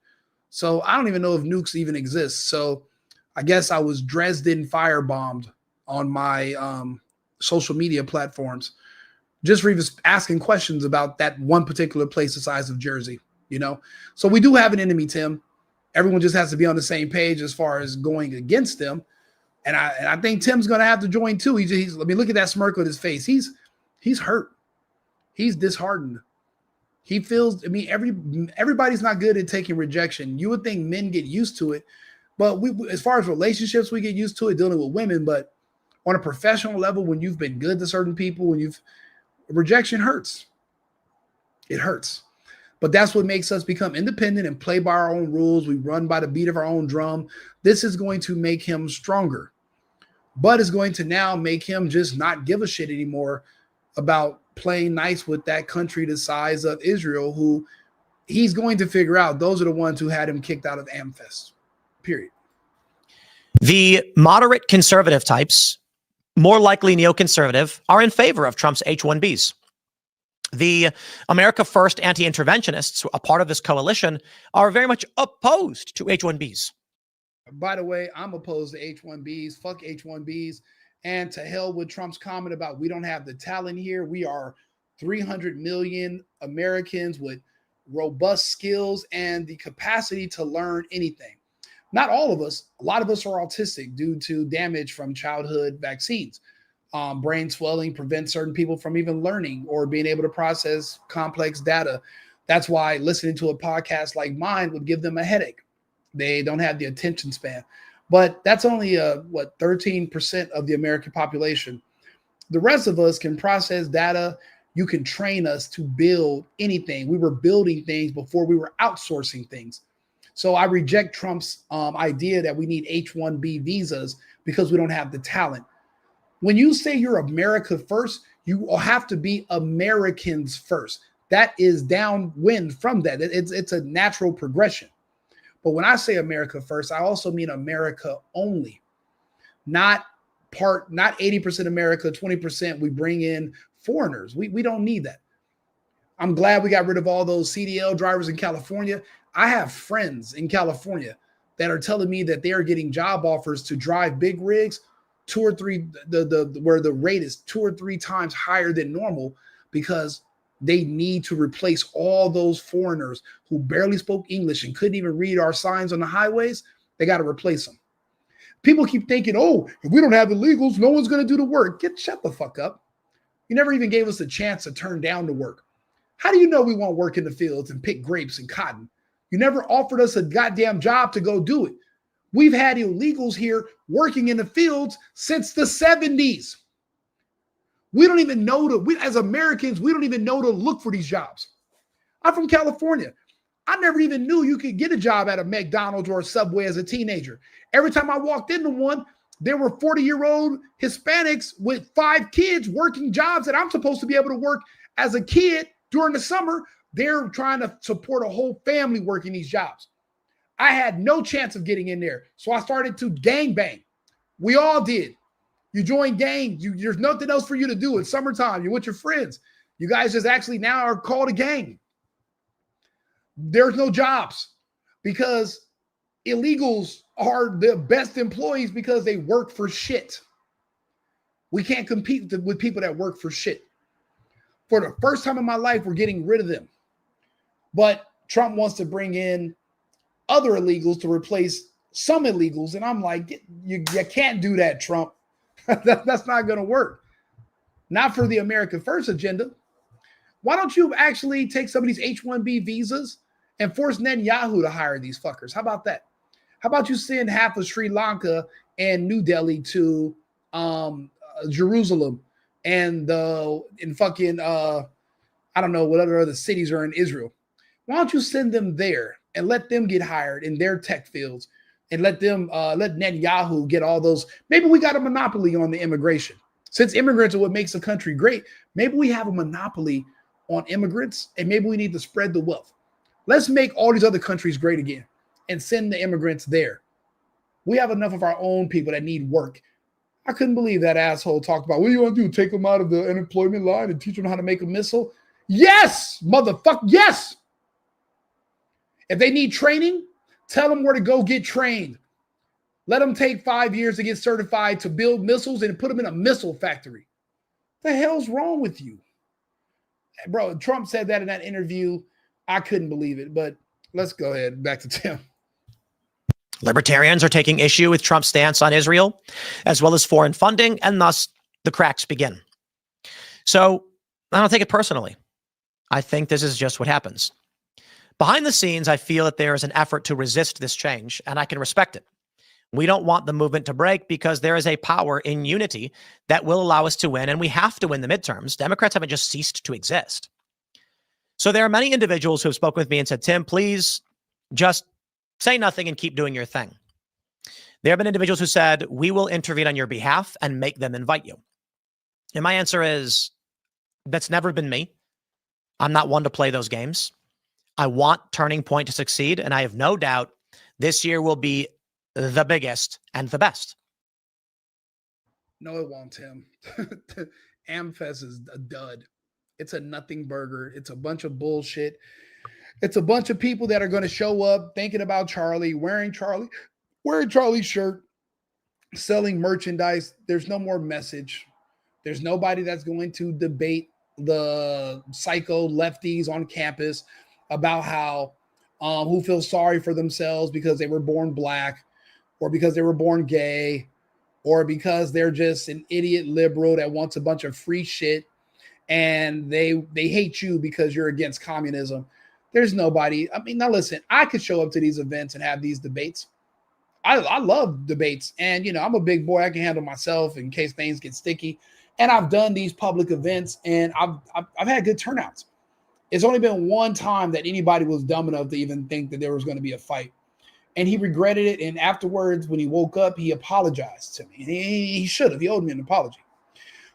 So I don't even know if nukes even exist. So I guess I was Dresden firebombed on my social media platforms, just for even asking questions about that one particular place the size of Jersey, you know? So we do have an enemy, Tim. Everyone just has to be on the same page as far as going against them. And I think Tim's going to have to join too. He's let me look at that smirk on his face. He's hurt. He's disheartened. He feels, I mean, everybody's not good at taking rejection. You would think men get used to it, but as far as relationships, we get used to it dealing with women. But on a professional level, when you've been good to certain people, rejection hurts. It hurts. But that's what makes us become independent and play by our own rules. We run by the beat of our own drum. This is going to make him stronger, but it's going to now make him just not give a shit anymore about playing nice with that country the size of Israel, who he's going to figure out those are the ones who had him kicked out of AmFest, period. The moderate conservative types, more likely neoconservative, are in favor of Trump's H-1Bs. The America First anti-interventionists, a part of this coalition, are very much opposed to H-1Bs. By the way, I'm opposed to H-1Bs. Fuck H-1Bs. And to hell with Trump's comment about we don't have the talent here. We are 300 million Americans with robust skills and the capacity to learn anything. Not all of us. A lot of us are autistic due to damage from childhood vaccines. Brain swelling prevents certain people from even learning or being able to process complex data. That's why listening to a podcast like mine would give them a headache. They don't have the attention span. But that's only 13% of the American population. The rest of us can process data. You can train us to build anything. We were building things before we were outsourcing things. So I reject Trump's idea that we need H-1B visas because we don't have the talent. When you say you're America first, you have to be Americans first. That is downwind from that. It's a natural progression. But when I say America first, I also mean America only, not 80% America, 20% we bring in foreigners. We don't need that. I'm glad we got rid of all those CDL drivers in California. I have friends in California that are telling me that they are getting job offers to drive big rigs, where the rate is 2 or 3 times higher than normal because they need to replace all those foreigners who barely spoke English and couldn't even read our signs on the highways. They got to replace them. People keep thinking, oh, if we don't have illegals, no one's going to do the work. Shut the fuck up. You never even gave us a chance to turn down the work. How do you know we won't work in the fields and pick grapes and cotton? You never offered us a goddamn job to go do it. We've had illegals here working in the fields since the 70s. We don't even know as Americans, we don't even know to look for these jobs. I'm from California. I never even knew you could get a job at a McDonald's or a Subway as a teenager. Every time I walked into one, there were 40-year-old Hispanics with 5 kids working jobs that I'm supposed to be able to work as a kid during the summer. They're trying to support a whole family working these jobs. I had no chance of getting in there. So I started to gangbang. We all did. You join gang. There's nothing else for you to do. It's summertime. You're with your friends. You guys just actually now are called a gang. There's no jobs because illegals are the best employees because they work for shit. We can't compete with people that work for shit. For the first time in my life, we're getting rid of them. But Trump wants to bring in other illegals to replace some illegals. And I'm like, you can't do that, Trump. That's not going to work. Not for the America First agenda. Why don't you actually take some of these H-1B visas and force Netanyahu to hire these fuckers? How about that? How about you send half of Sri Lanka and New Delhi to Jerusalem and fucking I don't know what other cities are in Israel. Why don't you send them there and let them get hired in their tech fields? and let Netanyahu get all those. Maybe we got a monopoly on the immigration. Since immigrants are what makes a country great, maybe we have a monopoly on immigrants, and maybe we need to spread the wealth. Let's make all these other countries great again and send the immigrants there. We have enough of our own people that need work. I couldn't believe that asshole talked about, what do you want to do? Take them out of the unemployment line and teach them how to make a missile? Yes, motherfucker, yes. If they need training, tell them where to go get trained. Let them take 5 years to get certified to build missiles and put them in a missile factory. The hell's wrong with you? Bro, Trump said that in that interview. I couldn't believe it, but let's go ahead. Back to Tim. Libertarians are taking issue with Trump's stance on Israel, as well as foreign funding, and thus the cracks begin. So I don't take it personally. I think this is just what happens. Behind the scenes, I feel that there is an effort to resist this change, and I can respect it. We don't want the movement to break because there is a power in unity that will allow us to win, and we have to win the midterms. Democrats haven't just ceased to exist. So there are many individuals who have spoken with me and said, Tim, please just say nothing and keep doing your thing. There have been individuals who said, we will intervene on your behalf and make them invite you. And my answer is, that's never been me. I'm not one to play those games. I want Turning Point to succeed, and I have no doubt this year will be the biggest and the best. No, it won't, Tim. AmFest is a dud. It's a nothing burger. It's a bunch of bullshit. It's a bunch of people that are going to show up thinking about Charlie, wearing Charlie's shirt, selling merchandise. There's no more message. There's nobody that's going to debate the psycho lefties on campus about how who feel sorry for themselves because they were born black, or because they were born gay, or because they're just an idiot liberal that wants a bunch of free shit and they hate you because you're against communism. There's nobody. I mean, now listen, I could show up to these events and have these debates. I love debates, and I'm a big boy. I can handle myself in case things get sticky. And I've done these public events, and I've had good turnouts. It's only been one time that anybody was dumb enough to even think that there was going to be a fight. And he regretted it. And afterwards, when he woke up, he apologized to me. And he should have. He owed me an apology.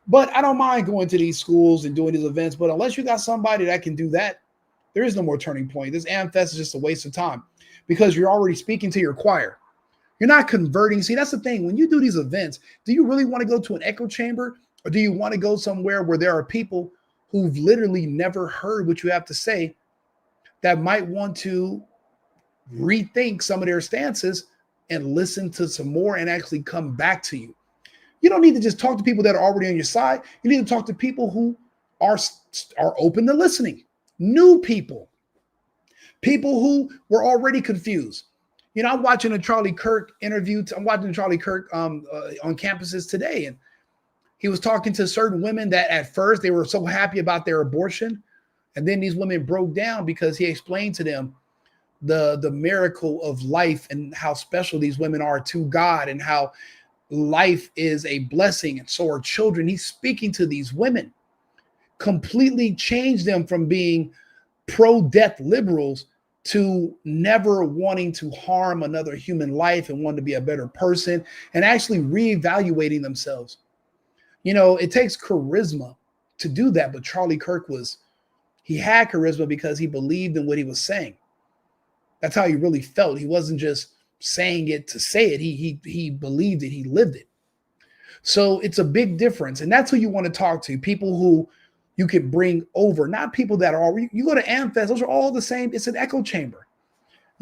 But I don't mind going to these schools and doing these events. But unless you got somebody that can do that, there is no more Turning Point. This AmFest is just a waste of time because you're already speaking to your choir. You're not converting. See, that's the thing. When you do these events, do you really want to go to an echo chamber, or do you want to go somewhere where there are people who've literally never heard what you have to say that might want to rethink some of their stances and listen to some more and actually come back to you? You don't need to just talk to people that are already on your side. You need to talk to people who are open to listening. New people who were already confused. I'm watching a Charlie Kirk interview. I'm watching Charlie Kirk on campuses today, and he was talking to certain women that at first they were so happy about their abortion, and then these women broke down because he explained to them the miracle of life and how special these women are to God and how life is a blessing, and so are children. He's speaking to these women, completely changed them from being pro-death liberals to never wanting to harm another human life and wanting to be a better person and actually reevaluating themselves. It takes charisma to do that, but Charlie Kirk he had charisma because he believed in what he was saying. That's how he really felt. He wasn't just saying it to say it. He believed it. He lived it. So it's a big difference. And that's who you want to talk to, people who you could bring over, not people that are already. You go to AmFest, those are all the same. It's an echo chamber.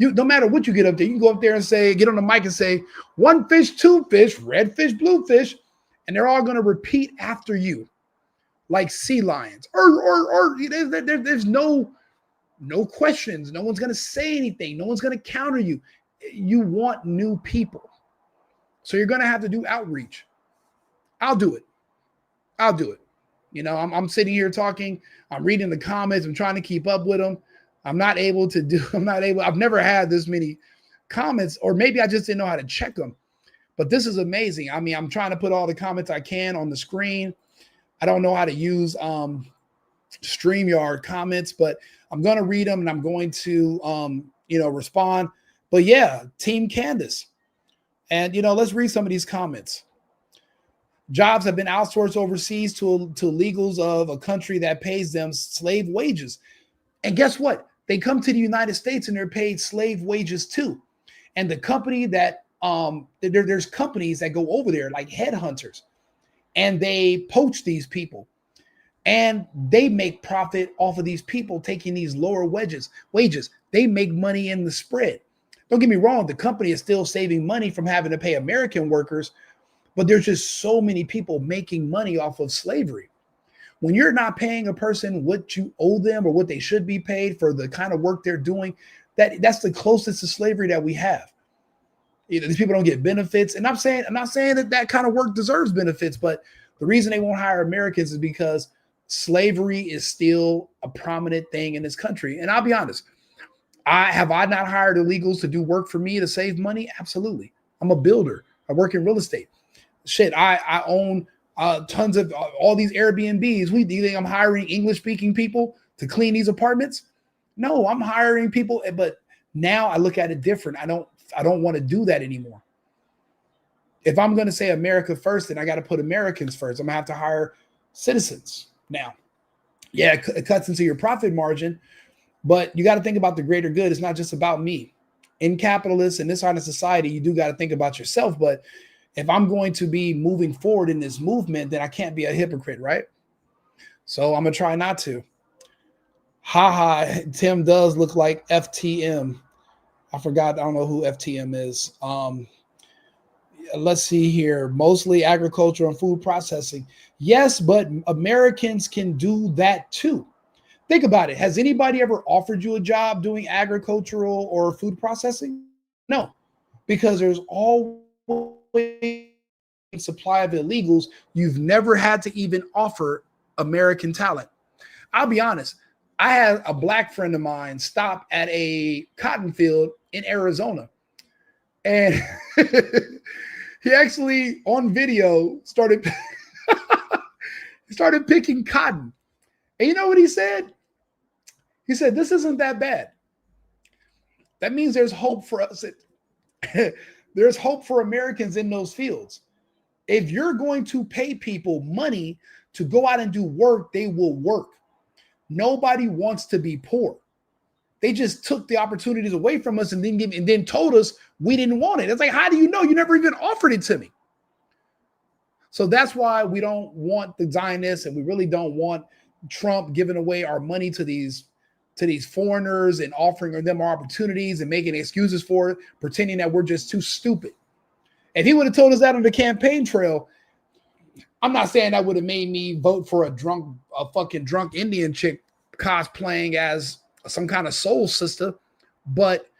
No matter what you get up there, you can go up there and get on the mic and say, one fish, two fish, red fish, blue fish, and they're all going to repeat after you like sea lions. There's no questions. No one's going to say anything. No one's going to counter you. You want new people. So you're going to have to do outreach. I'll do it. I'm sitting here talking. I'm reading the comments. I'm trying to keep up with them. I've never had this many comments, or maybe I just didn't know how to check them. But this is amazing. I mean, I'm trying to put all the comments I can on the screen. I don't know how to use StreamYard comments, but I'm going to read them and I'm going to, respond. But yeah, Team Candace, And, let's read some of these comments. Jobs have been outsourced overseas to illegals of a country that pays them slave wages. And guess what? They come to the United States and they're paid slave wages too. And the company that there's companies that go over there like headhunters, and they poach these people, and they make profit off of these people taking these lower wages. They make money in the spread. Don't get me wrong, the company is still saving money from having to pay American workers, but there's just so many people making money off of slavery. When you're not paying a person what you owe them or what they should be paid for the kind of work they're doing, that's the closest to slavery that we have. These people don't get benefits. And I'm not saying that kind of work deserves benefits, but the reason they won't hire Americans is because slavery is still a prominent thing in this country. And I'll be honest, I not hired illegals to do work for me to save money? Absolutely. I'm a builder. I work in real estate. Shit, I own tons of all these Airbnbs. Do you think I'm hiring English-speaking people to clean these apartments? No, I'm hiring people, but now I look at it different. I don't want to do that anymore. If I'm going to say America first, then I got to put Americans first. I'm going to have to hire citizens now. Yeah, it cuts into your profit margin, but you got to think about the greater good. It's not just about me. In capitalists and this kind of society, you do got to think about yourself, but if I'm going to be moving forward in this movement, then I can't be a hypocrite, right? So I'm going to try not to. Tim does look like FTM. I forgot. I don't know who FTM is. Let's see here. Mostly agriculture and food processing. Yes, but Americans can do that too. Think about it. Has anybody ever offered you a job doing agricultural or food processing? No, because there's always supply of illegals. You've never had to even offer American talent. I'll be honest. I had a black friend of mine stop at a cotton field in Arizona, and he actually on video started picking cotton. And you know what he said? He said, "This isn't that bad. That means there's hope for us. There's hope for Americans in those fields. If you're going to pay people money to go out and do work, they will work. Nobody wants to be poor. They just took the opportunities away from us and then told us we didn't want it. It's like, how do you know? You never even offered it to me." So that's why we don't want the Zionists, and we really don't want Trump giving away our money to these foreigners and offering them opportunities and making excuses for it, pretending that we're just too stupid. If he would have told us that on the campaign trail, I'm not saying that would have made me vote for a fucking drunk Indian chick cosplaying as some kind of soul sister, but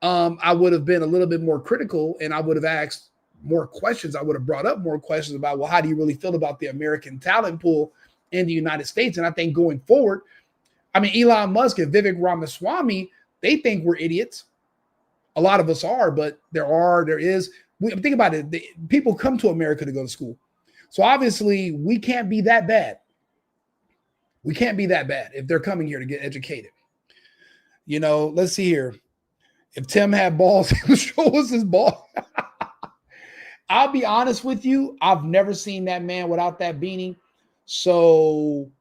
I would have been a little bit more critical, and I would have asked more questions. I would have brought up more questions about, well, how do you really feel about the American talent pool in the United States? And I think going forward, I mean, Elon Musk and Vivek Ramaswamy, they think we're idiots. A lot of us are, but think about it. People come to America to go to school. So obviously we can't be that bad. We can't be that bad if they're coming here to get educated. Let's see here. If Tim had balls, he would show us his ball. I'll be honest with you. I've never seen that man without that beanie. So,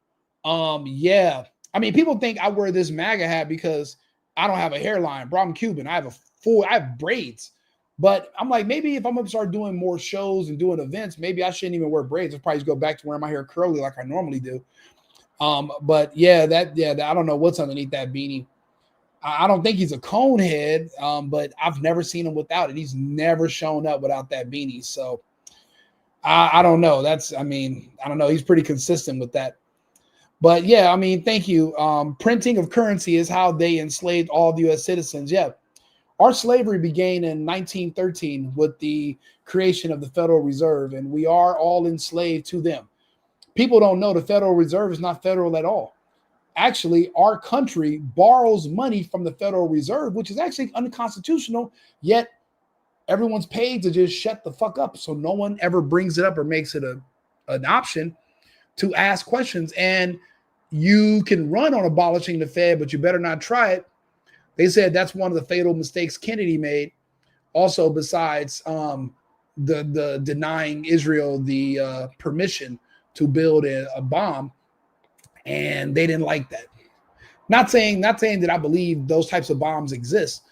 yeah. I mean, people think I wear this MAGA hat because I don't have a hairline. Bro, I'm Cuban. I have braids. But I'm like, maybe if I'm going to start doing more shows and doing events, maybe I shouldn't even wear braids. I'll probably just go back to wearing my hair curly like I normally do. But yeah, I don't know what's underneath that beanie. I don't think he's a cone head, but I've never seen him without it. He's never shown up without that beanie. So I don't know. I don't know. He's pretty consistent with that. But yeah, I mean, thank you. Printing of currency is how they enslaved all the U.S. citizens. Yeah. Our slavery began in 1913 with the creation of the Federal Reserve, and we are all enslaved to them. People don't know the Federal Reserve is not federal at all. Actually, our country borrows money from the Federal Reserve, which is actually unconstitutional, yet everyone's paid to just shut the fuck up. So no one ever brings it up or makes it an option to ask questions. And you can run on abolishing the Fed, but you better not try it. They said that's one of the fatal mistakes Kennedy made. Also, besides the denying Israel the permission to build a bomb, and they didn't like that. Not saying that I believe those types of bombs exist,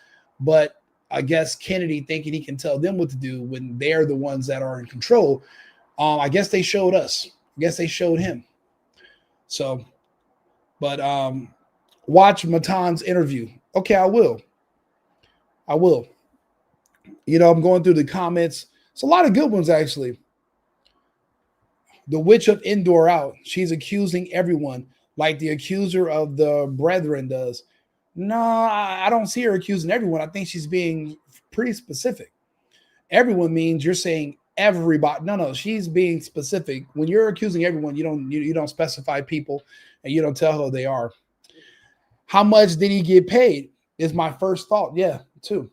but I guess Kennedy thinking he can tell them what to do when they're the ones that are in control. I guess they showed us. I guess they showed him. So, but watch Matan's interview. Okay, I will. You know, I'm going through the comments. It's a lot of good ones, actually. The witch of Endor out. She's accusing everyone like the accuser of the brethren does. No, I don't see her accusing everyone. I think she's being pretty specific. Everyone means you're saying everybody. No, she's being specific. When you're accusing everyone, you don't specify people and you don't tell who they are. How much did he get paid? Is my first thought. Yeah, too.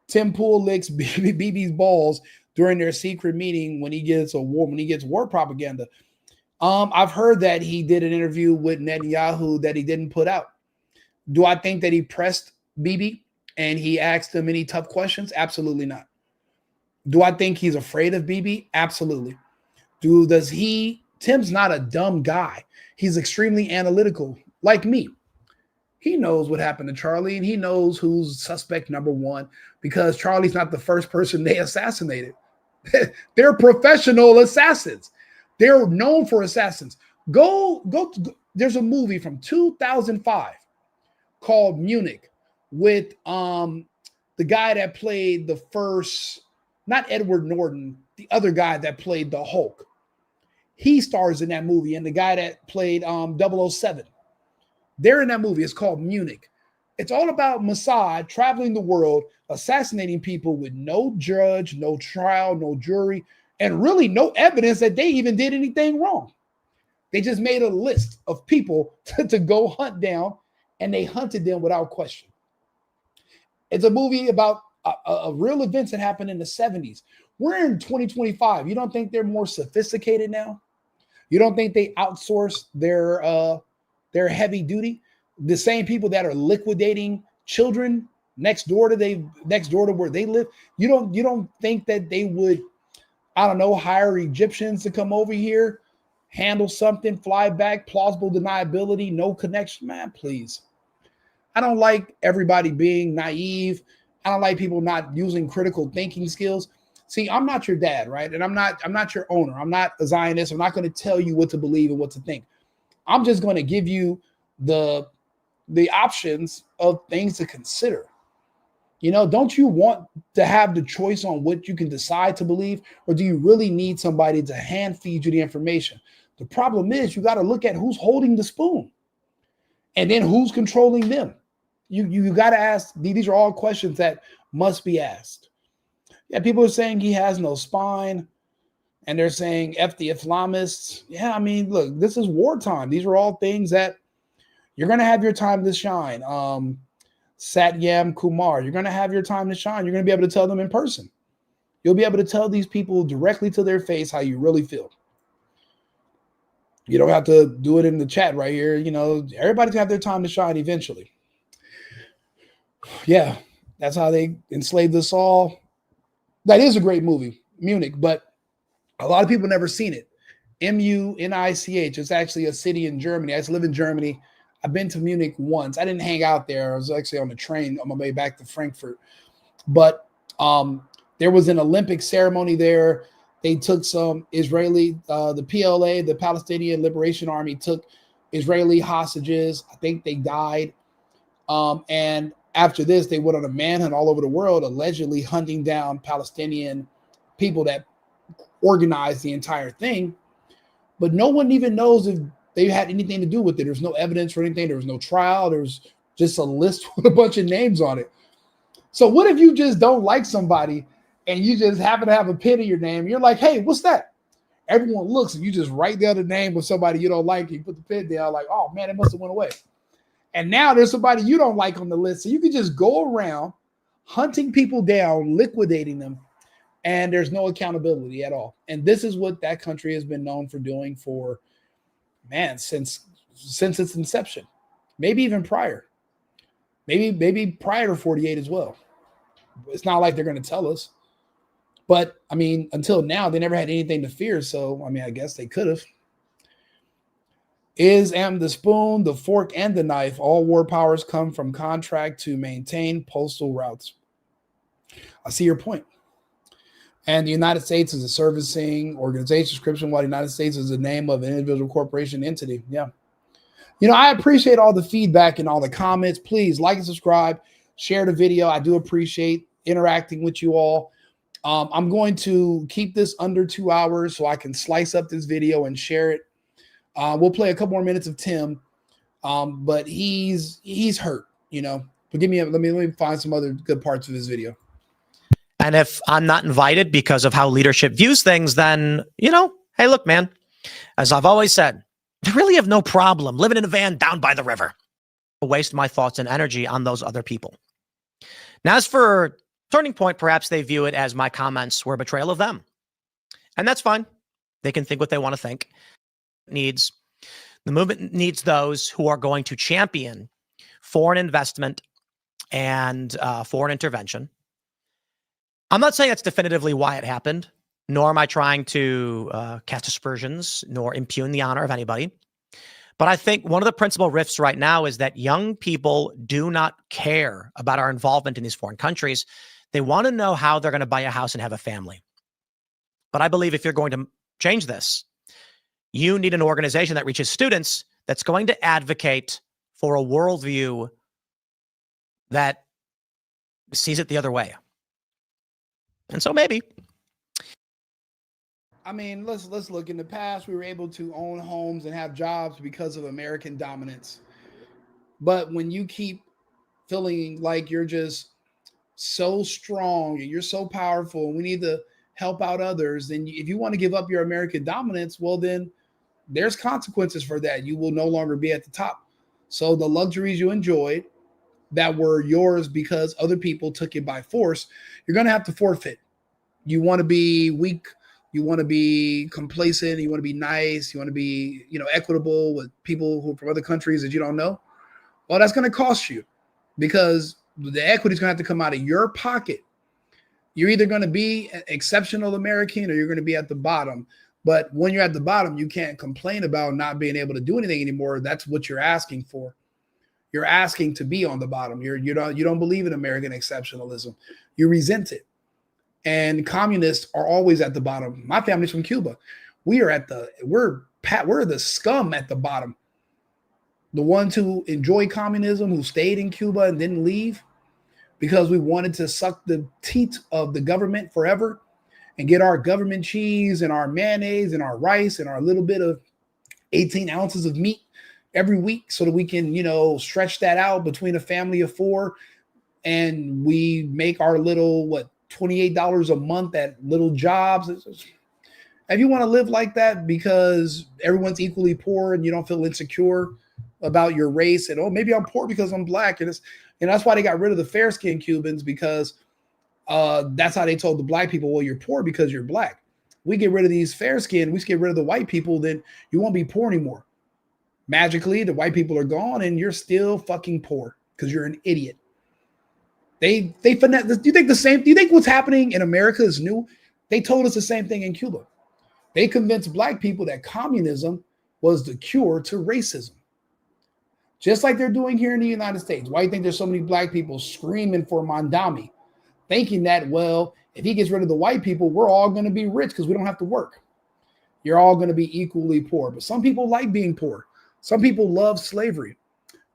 Tim Pool licks BB's balls during their secret meeting when he gets war propaganda. I've heard that he did an interview with Netanyahu that he didn't put out. Do I think that he pressed BB and he asked him any tough questions? Absolutely not. Do I think he's afraid of BB? Absolutely. Tim's not a dumb guy. He's extremely analytical, like me. He knows what happened to Charlie, and he knows who's suspect number one because Charlie's not the first person they assassinated. They're professional assassins. They're known for assassins. There's a movie from 2005 called Munich with the guy that played the first, not Edward Norton, the other guy that played the Hulk. He stars in that movie, and the guy that played 007. They're in that movie. It's called Munich. It's all about Mossad traveling the world, assassinating people with no judge, no trial, no jury, and really no evidence that they even did anything wrong. They just made a list of people to go hunt down, and they hunted them without question. It's a movie about a real events that happened in the 70s. We're in 2025. You don't think they're more sophisticated now? You don't think they outsource their heavy duty? The same people that are liquidating children next door to where they live. You don't think that they would, I don't know, hire Egyptians to come over here, handle something, fly back, plausible deniability, no connection? Man, please. I don't like everybody being naive. I don't like people not using critical thinking skills. See, I'm not your dad, right? And I'm not your owner. I'm not a Zionist. I'm not going to tell you what to believe and what to think. I'm just going to give you the options of things to consider. You know, don't you want to have the choice on what you can decide to believe, or do you really need somebody to hand feed you the information? The problem is you got to look at who's holding the spoon and then who's controlling them. You got to ask. These are all questions that must be asked. Yeah, people are saying he has no spine, and they're saying F the Islamists. Yeah, I mean, look, this is wartime. These are all things that you're going to have your time to shine. Satyam Kumar, you're going to have your time to shine. You're going to be able to tell them in person. You'll be able to tell these people directly to their face how you really feel. You don't have to do it in the chat right here. You know, everybody's going to have their time to shine eventually. Yeah, that's how they enslaved us all. That is a great movie, Munich, but a lot of people never seen it. Munich. It's actually a city in Germany. I used to live in Germany. I've been to Munich once. I didn't hang out there. I was actually on the train on my way back to Frankfurt. But there was an Olympic ceremony there. They took some Israeli, the PLA, the Palestinian Liberation Army, took Israeli hostages. I think they died. And after this, they went on a manhunt all over the world, allegedly hunting down Palestinian people that organized the entire thing. But no one even knows if they had anything to do with it. There's no evidence or anything. There was no trial. There was just a list with a bunch of names on it. So what if you just don't like somebody and you just happen to have a pin in your name? You're like, hey, what's that? Everyone looks and you just write down the name of somebody you don't like. You put the pin down like, oh, man, it must have went away. And now there's somebody you don't like on the list. So you can just go around hunting people down, liquidating them, and there's no accountability at all. And this is what that country has been known for doing for, man, since its inception. Maybe even prior. Maybe prior to 48 as well. It's not like they're going to tell us. But I mean, until now, they never had anything to fear. So, I mean, I guess they could have. Is the spoon, the fork, and the knife? All war powers come from contract to maintain postal routes. I see your point. And the United States is a servicing organization description, while the United States is the name of an individual corporation entity. Yeah. You know, I appreciate all the feedback and all the comments. Please like and subscribe, share the video. I do appreciate interacting with you all. I'm going to keep this under 2 hours so I can slice up this video and share it. We'll play a couple more minutes of Tim, but he's hurt, you know. But let me find some other good parts of this video. And if I'm not invited because of how leadership views things, then, you know, hey, look, man, as I've always said, I really have no problem living in a van down by the river. I waste my thoughts and energy on those other people. Now, as for Turning Point, perhaps they view it as my comments were a betrayal of them. And that's fine. They can think what they want to think. The movement needs those who are going to champion foreign investment and foreign intervention. I'm not saying that's definitively why it happened, nor am I trying to cast aspersions nor impugn the honor of anybody. But I think one of the principal rifts right now is that young people do not care about our involvement in these foreign countries. They want to know how they're going to buy a house and have a family. But I believe if you're going to change this, you need an organization that reaches students that's going to advocate for a worldview that sees it the other way. And so maybe. I mean, let's look in the past. We were able to own homes and have jobs because of American dominance. But when you keep feeling like you're just so strong and you're so powerful and we need to help out others, then if you want to give up your American dominance, well, then there's consequences for that. You will no longer be at the top. So the luxuries you enjoyed that were yours because other people took it by force, you're going to have to forfeit. You want to be weak. You want to be complacent. You want to be nice. You want to be, you know, equitable with people who from other countries that you don't know. Well, that's going to cost you because the equity is going to have to come out of your pocket. You're either going to be an exceptional American or you're going to be at the bottom. But when you're at the bottom, you can't complain about not being able to do anything anymore. That's what you're asking for. You're asking to be on the bottom. You don't believe in American exceptionalism. You resent it. And communists are always at the bottom. My family's from Cuba. We're the scum at the bottom. The ones who enjoy communism, who stayed in Cuba and didn't leave because we wanted to suck the teat of the government forever and get our government cheese and our mayonnaise and our rice and our little bit of 18 ounces of meat every week so that we can, you know, stretch that out between a family of 4. And we make our little, $28 a month at little jobs. If you want to live like that because everyone's equally poor and you don't feel insecure about your race and, oh, maybe I'm poor because I'm black. And that's why they got rid of the fair-skinned Cubans because that's how they told the black people, well, you're poor because you're black. We get rid of these fair-skinned, we get rid of the white people, then you won't be poor anymore. Magically, the white people are gone and you're still fucking poor because you're an idiot. They finesse. Do you think the same? Do you think what's happening in America is new? They told us the same thing in Cuba. They convinced black people that communism was the cure to racism. Just like they're doing here in the United States. Why do you think there's so many black people screaming for Mondami? Thinking that, well, if he gets rid of the white people, we're all going to be rich because we don't have to work. You're all going to be equally poor. But some people like being poor. Some people love slavery.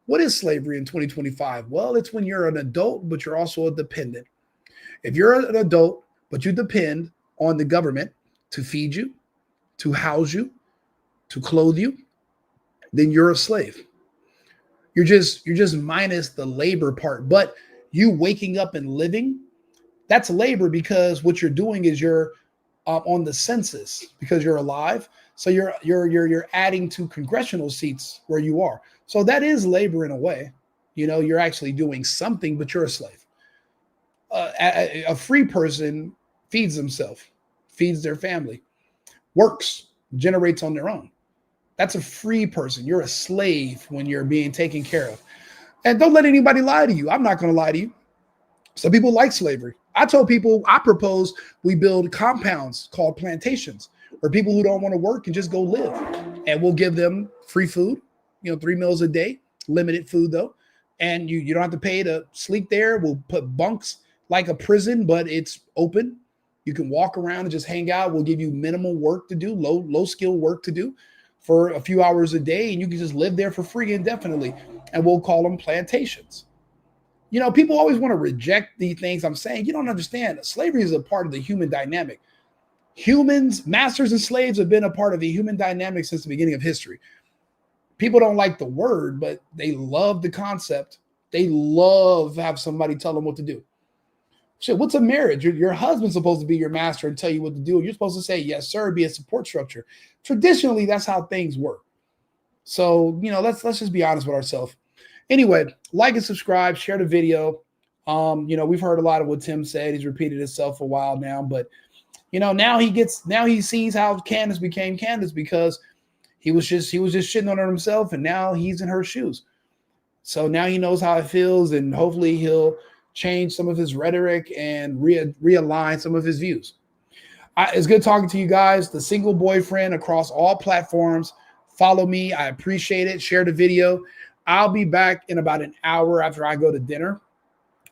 What is slavery in 2025? Well, it's when you're an adult, but you're also a dependent. If you're an adult, but you depend on the government to feed you, to house you, to clothe you, then you're a slave. You're just minus the labor part. But you waking up and living, that's labor because what you're doing is you're on the census because you're alive. So you're adding to congressional seats where you are. So that is labor in a way. You know, you're actually doing something, but you're a slave. A free person feeds themselves, feeds their family, works, generates on their own. That's a free person. You're a slave when you're being taken care of. And don't let anybody lie to you. I'm not going to lie to you. Some people like slavery. I told people, I propose we build compounds called plantations where people who don't want to work can just go live, and we'll give them free food, 3 meals a day, limited food though. And you don't have to pay to sleep there. We'll put bunks like a prison, but it's open. You can walk around and just hang out. We'll give you minimal work to do, low skill work to do for a few hours a day. And you can just live there for free indefinitely. And we'll call them plantations. People always want to reject the things I'm saying. You don't understand. Slavery is a part of the human dynamic. Humans, masters and slaves, have been a part of the human dynamic since the beginning of history. People don't like the word, but they love the concept. They love to have somebody tell them what to do. Shit, what's a marriage? Your husband's supposed to be your master and tell you what to do. You're supposed to say, yes, sir, be a support structure. Traditionally, that's how things work. So, let's just be honest with ourselves. Anyway, like and subscribe, share the video. We've heard a lot of what Tim said. He's repeated himself for a while now, but now he sees how Candace became Candace because he was just shitting on her himself, and now he's in her shoes. So now he knows how it feels, and hopefully he'll change some of his rhetoric and realign some of his views. It's good talking to you guys. The Single Boyfriend across all platforms. Follow me. I appreciate it. Share the video. I'll be back in about an hour after I go to dinner.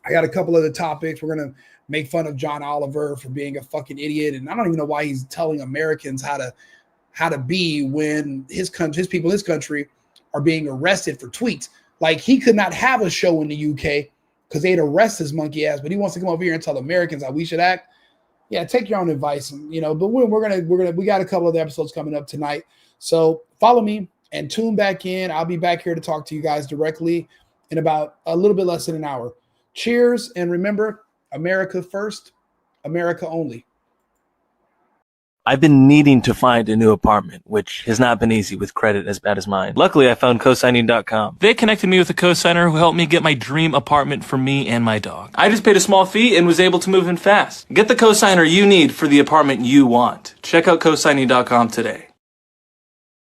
I got a couple other topics. We're going to make fun of John Oliver for being a fucking idiot. And I don't even know why he's telling Americans how to be when his people in his country are being arrested for tweets. Like, he could not have a show in the UK because they'd arrest his monkey ass, but he wants to come over here and tell Americans how we should act. Yeah, take your own advice. But we got a couple of episodes coming up tonight. So follow me and tune back in. I'll be back here to talk to you guys directly in about a little bit less than an hour. Cheers. And remember, America first, America only. I've been needing to find a new apartment, which has not been easy with credit as bad as mine. Luckily, I found cosigning.com. They connected me with a cosigner who helped me get my dream apartment for me and my dog. I just paid a small fee and was able to move in fast. Get the cosigner you need for the apartment you want. Check out cosigning.com today.